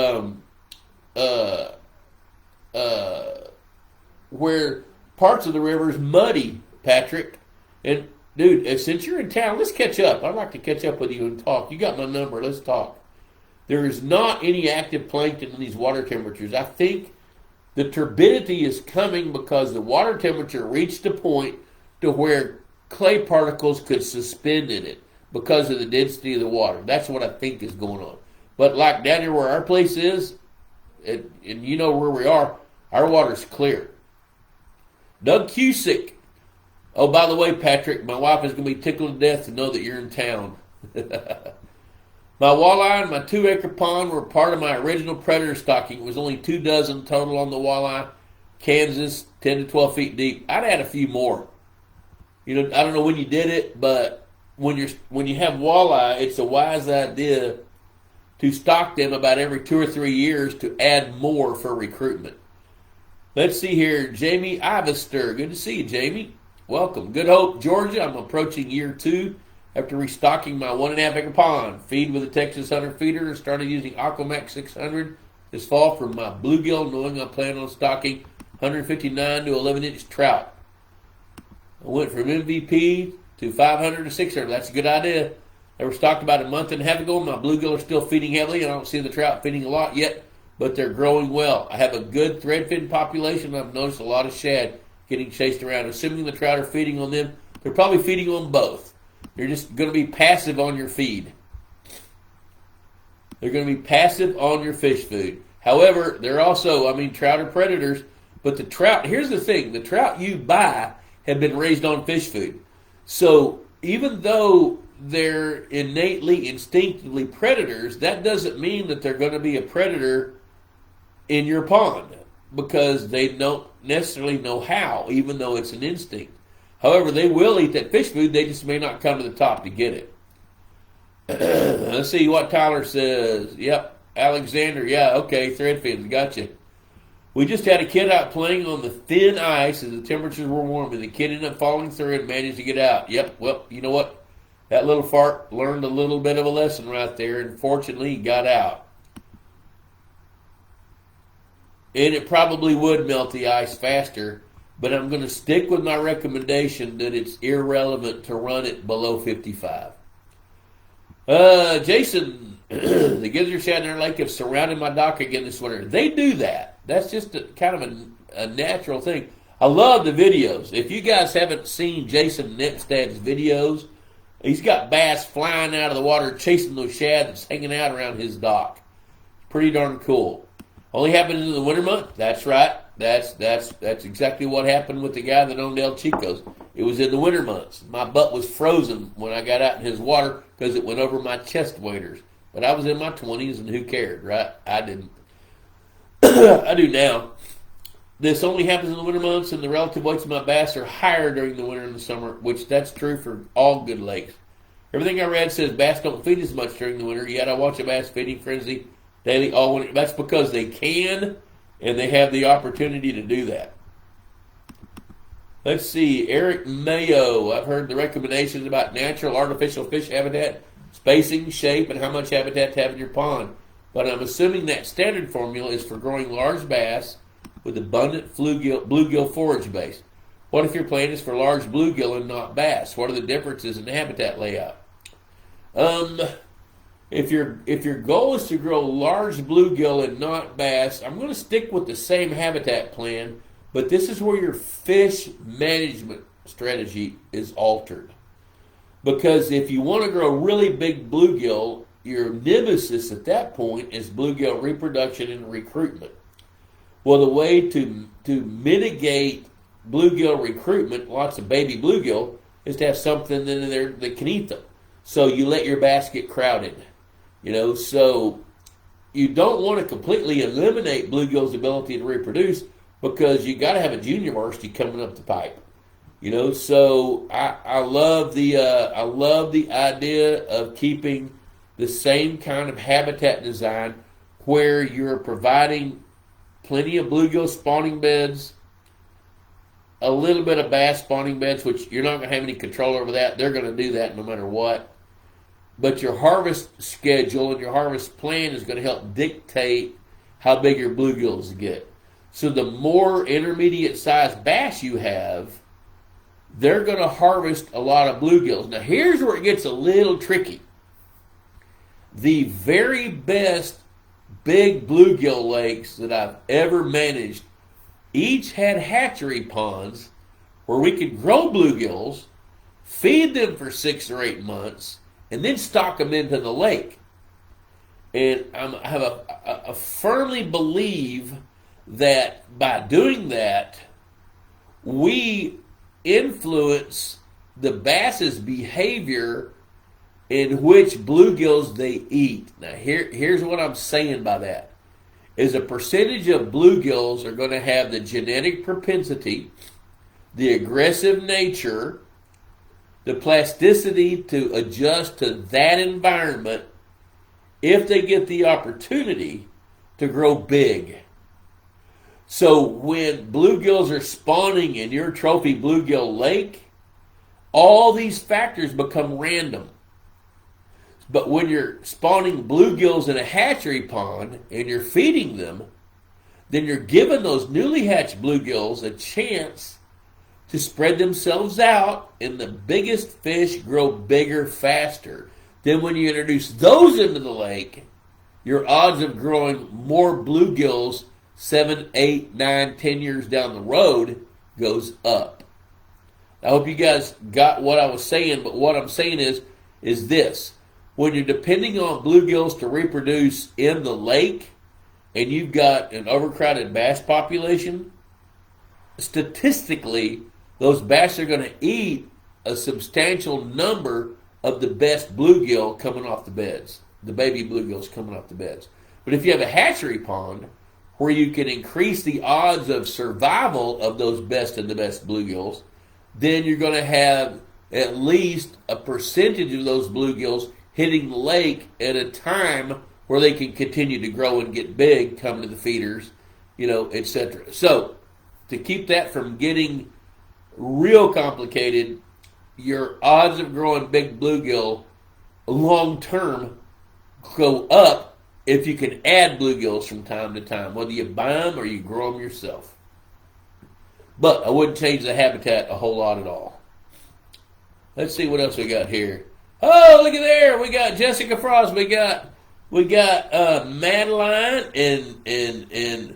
parts of the river is muddy, Patrick. And, dude, since you're in town, let's catch up. I'd like to catch up with you and talk. You got my number. Let's talk. There is not any active plankton in these water temperatures. I think the turbidity is coming because the water temperature reached a point to where clay particles could suspend in it because of the density of the water. That's what I think is going on. But like down here where our place is, and you know where we are, our water's clear. Doug Cusick. Oh, by the way, Patrick, my wife is going to be tickled to death to know that you're in town. My walleye and my 2-acre pond were part of my original predator stocking. It was only 2 dozen total on the walleye. Kansas, 10 to 12 feet deep. I'd add a few more. I don't know when you did it, but when you have walleye, it's a wise idea to stock them about every 2 or 3 years to add more for recruitment. Let's see here. Jamie Ivester. Good to see you, Jamie. Welcome. Good Hope, Georgia. I'm approaching year 2 after restocking my 1.5-acre pond. Feed with a Texas Hunter feeder and started using Aquamax 600 this fall for my bluegill, knowing I plan on stocking 159 to 11-inch trout. I went from MVP to 500 to 600. That's a good idea. They were stocked about a month and a half ago. My bluegill are still feeding heavily, and I don't see the trout feeding a lot yet, but they're growing well. I have a good threadfin population. I've noticed a lot of shad getting chased around. Assuming the trout are feeding on them, they're probably feeding on both. They're just going to be passive on your feed. They're going to be passive on your fish food. However, they're also, trout are predators, but the trout, here's the thing, the trout you buy have been raised on fish food. So even though they're innately, instinctively predators, that doesn't mean that they're going to be a predator in your pond because they don't necessarily know how, even though it's an instinct. However, they will eat that fish food, they just may not come to the top to get it. Let's see what Tyler says. Yep, Alexander, yeah, okay, threadfins, gotcha. We just had a kid out playing on the thin ice as the temperatures were warm, and the kid ended up falling through and managed to get out. Yep, well, you know what? That little fart learned a little bit of a lesson right there, and fortunately he got out. And it probably would melt the ice faster, but I'm going to stick with my recommendation that it's irrelevant to run it below 55. Jason, the gizzard shad in our lake have surrounded my dock again this winter. They do that. That's just kind of a natural thing. I love the videos. If you guys haven't seen Jason Nepstad's videos, he's got bass flying out of the water chasing those shad that's hanging out around his dock. Pretty darn cool. Only happens in the winter month. That's right. That's exactly what happened with the guy that owned El Chico's. It was in the winter months. My butt was frozen when I got out in his water because it went over my chest waders. But I was in my 20s, and who cared, right? I didn't. I do now. This only happens in the winter months, and the relative weights of my bass are higher during the winter and the summer, which that's true for all good lakes. Everything I read says bass don't feed as much during the winter, yet I watch a bass feeding frenzy daily all winter. That's because they can, and they have the opportunity to do that. Let's see, Eric Mayo. I've heard the recommendations about natural artificial fish habitat, spacing, shape, and how much habitat to have in your pond. But I'm assuming that standard formula is for growing large bass with abundant bluegill forage base. What if your plan is for large bluegill and not bass? What are the differences in the habitat layout? If your goal is to grow large bluegill and not bass, I'm going to stick with the same habitat plan, but this is where your fish management strategy is altered. Because if you want to grow really big bluegill, your nemesis at that point is bluegill reproduction and recruitment. Well, the way to mitigate bluegill recruitment, lots of baby bluegill, is to have something in there that can eat them. So you let your bass get crowded. So you don't want to completely eliminate bluegill's ability to reproduce because you got to have a junior varsity coming up the pipe. So I love the idea of keeping the same kind of habitat design where you're providing plenty of bluegill spawning beds, a little bit of bass spawning beds, which you're not going to have any control over that. They're going to do that no matter what. But your harvest schedule and your harvest plan is going to help dictate how big your bluegills get. So the more intermediate sized bass you have, they're going to harvest a lot of bluegills. Now here's where it gets a little tricky. The very best big bluegill lakes that I've ever managed each had hatchery ponds where we could grow bluegills, feed them for 6 or 8 months, and then stock them into the lake. And I firmly believe that by doing that, we influence the bass's behavior in which bluegills they eat. Now, here's what I'm saying by that. Is a percentage of bluegills are going to have the genetic propensity, the aggressive nature, the plasticity to adjust to that environment if they get the opportunity to grow big. So when bluegills are spawning in your trophy bluegill lake, all these factors become random. But when you're spawning bluegills in a hatchery pond and you're feeding them, then you're giving those newly hatched bluegills a chance to spread themselves out and the biggest fish grow bigger faster. then when you introduce those into the lake, your odds of growing more bluegills 7, 8, 9, 10 years down the road goes up. I hope you guys got what I was saying, but what I'm saying is this. When you're depending on bluegills to reproduce in the lake and you've got an overcrowded bass population, statistically, those bass are going to eat a substantial number of the best bluegill coming off the beds, the baby bluegills coming off the beds. But if you have a hatchery pond where you can increase the odds of survival of those best and the best bluegills, then you're going to have at least a percentage of those bluegills hitting the lake at a time where they can continue to grow and get big, come to the feeders, etc. So, to keep that from getting real complicated, your odds of growing big bluegill long term go up if you can add bluegills from time to time, whether you buy them or you grow them yourself. But I wouldn't change the habitat a whole lot at all. Let's see what else we got here. Oh, look at there! We got Jessica Frost. We got Madeline and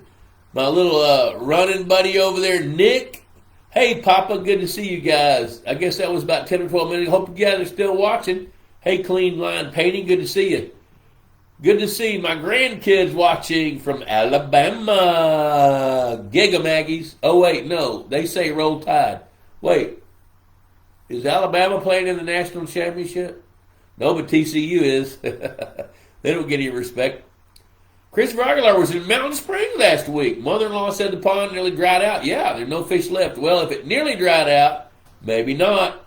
my little running buddy over there, Nick. Hey, Papa, good to see you guys. I guess that was about 10 or 12 minutes. Hope you guys are still watching. Hey, Clean Line Painting, good to see you. Good to see my grandkids watching from Alabama. Giga Maggies. Oh, wait, no. They say Roll Tide. Wait. Is Alabama playing in the national championship? No, but TCU is. They don't get any respect. Christopher Aguilar was in Mountain Spring last week. Mother-in-law said the pond nearly dried out. Yeah, there's no fish left. Well, if it nearly dried out, maybe not.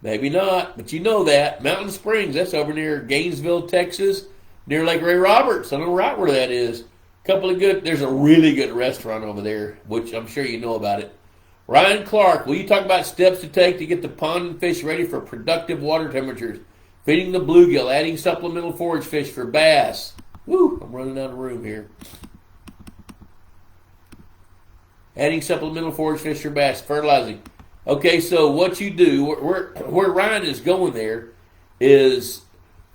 Maybe not. But you know that. Mountain Springs, that's over near Gainesville, Texas, near Lake Ray Roberts. I know right where that is. There's a really good restaurant over there, which I'm sure you know about it. Ryan Clark, will you talk about steps to take to get the pond and fish ready for productive water temperatures? Feeding the bluegill, adding supplemental forage fish for bass. Woo, I'm running out of room here. Adding supplemental forage fish for bass, fertilizing. Okay, so what you do, where Ryan is going there, is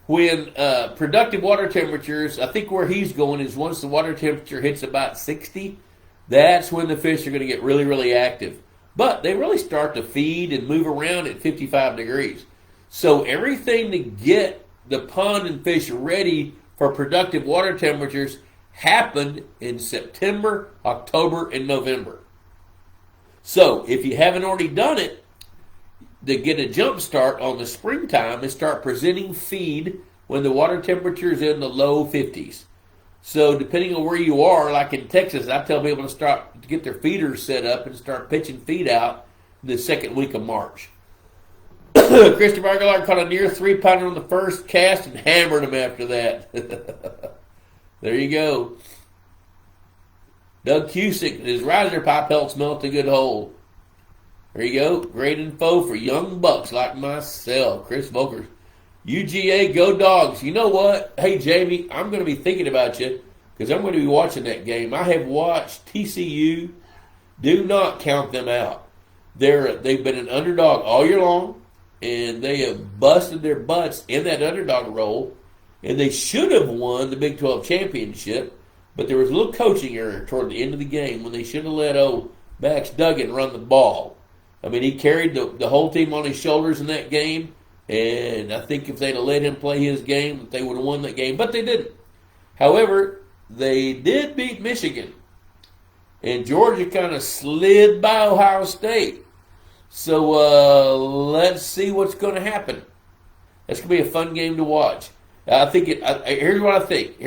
when productive water temperatures, I think where he's going is once the water temperature hits about 60, that's when the fish are going to get really, really active. But they really start to feed and move around at 55 degrees. So everything to get the pond and fish ready for productive water temperatures happened in September, October, and November. So if you haven't already done it, to get a jump start on the springtime and start presenting feed when the water temperature is in the low 50s. So depending on where you are, like in Texas, I tell people to get their feeders set up and start pitching feed out the second week of March. Christopher Aguilar caught a near 3-pounder on the first cast and hammered him after that. There you go. Doug Cusick, his riser pipe helps melt a good hole. There you go. Great info for young bucks like myself. Chris Volkers. UGA, go Dogs. You know what? Hey, Jamie, I'm going to be thinking about you because I'm going to be watching that game. I have watched TCU. Do not count them out. They've been an underdog all year long, and they have busted their butts in that underdog role, and they should have won the Big 12 championship, but there was a little coaching error toward the end of the game when they should have let old Max Duggan run the ball. I mean, he carried the whole team on his shoulders in that game, and I think if they'd have let him play his game, they would have won that game, but they didn't. However, they did beat Michigan, and Georgia kind of slid by Ohio State. So let's see what's going to happen. That's going to be a fun game to watch. Here's what I think.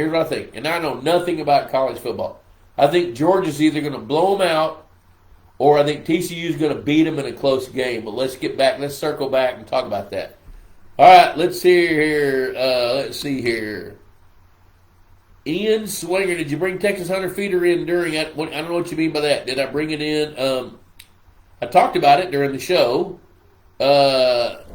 And I know nothing about college football. I think Georgia's either going to blow them out, or I think TCU is going to beat them in a close game. But let's circle back and talk about that. All right, let's see here. Ian Swinger, did you bring Texas Hunter Feeder in during it? I don't know what you mean by that. Did I bring it in? I talked about it during the show, but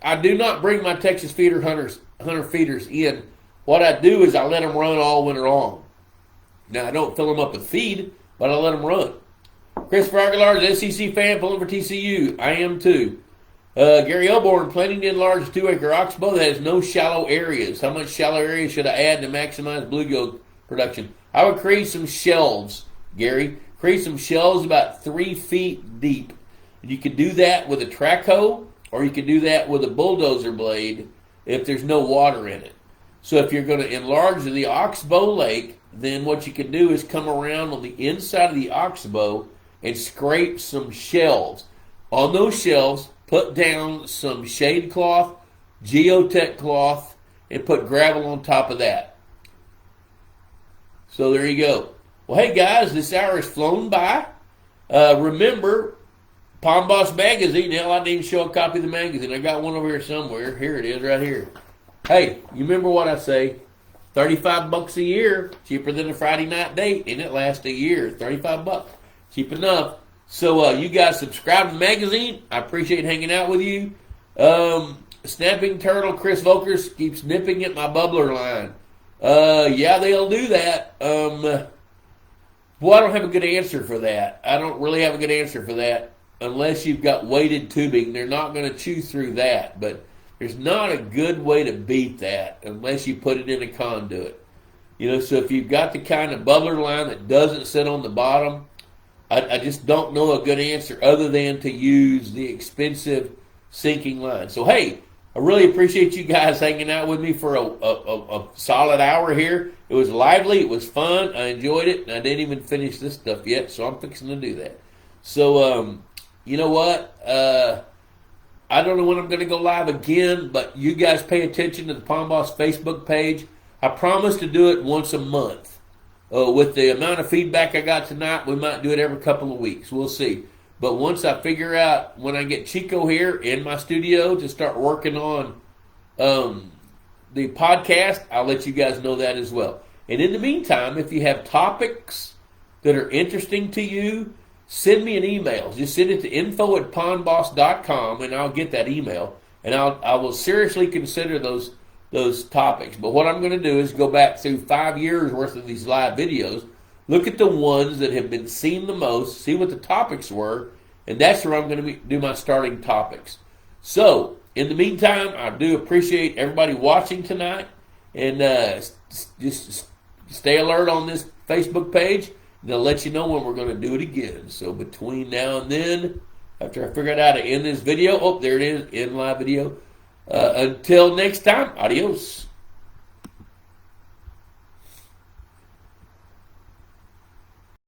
I do not bring my Texas Hunter feeders in. What I do is I let them run all winter long. Now, I don't fill them up with feed, but I let them run. Christopher Aguilar is an SEC fan pulling for TCU. I am too. Gary Elborn, planning to enlarge a 2-acre oxbow that has no shallow areas. How much shallow areas should I add to maximize bluegill production? I would create some shelves, Gary. Create some shelves about 3 feet deep. You could do that with a track hoe, or you could do that with a bulldozer blade if there's no water in it. So if you're going to enlarge the oxbow lake, then what you can do is come around on the inside of the oxbow and scrape some shelves. On those shelves, put down some shade cloth, geotech cloth, and put gravel on top of that. So there you go. Well, hey guys, this hour has flown by. Remember, Pond Boss Magazine. Hell, I didn't even show a copy of the magazine. I got one over here somewhere. Here it is, right here. Hey, you remember what I say? $35 a year, cheaper than a Friday night date, and it lasts a year. $35, cheap enough. So you guys subscribe to the magazine. I appreciate hanging out with you. Snapping Turtle Chris Volkers keeps nipping at my bubbler line. Yeah, they'll do that. Well, I don't have a good answer for that. I don't really have a good answer for that unless you've got weighted tubing. They're not going to chew through that, but there's not a good way to beat that unless you put it in a conduit. You know, so if you've got the kind of bubbler line that doesn't sit on the bottom, I just don't know a good answer other than to use the expensive sinking line. So, hey, I really appreciate you guys hanging out with me for a solid hour here. It was lively. It was fun. I enjoyed it. And I didn't even finish this stuff yet, so I'm fixing to do that. So, you know what? I don't know when I'm going to go live again, but you guys pay attention to the Pond Boss Facebook page. I promise to do it once a month. With the amount of feedback I got tonight, we might do it every couple of weeks. We'll see. But once I figure out when I get Chico here in my studio to start working on the podcast, I'll let you guys know that as well. And in the meantime, if you have topics that are interesting to you, send me an email. Just send it to info@pondboss.com, and I'll get that email. And I will seriously consider those topics. But what I'm going to do is go back through 5 years worth of these live videos, look at the ones that have been seen the most, see what the topics were, and that's where I'm going to do my starting topics. So, in the meantime, I do appreciate everybody watching tonight, and just stay alert on this Facebook page, and I'll let you know when we're going to do it again. So, between now and then, after I figure out how to end this video, oh, there it is, end live video. Until next time, adios.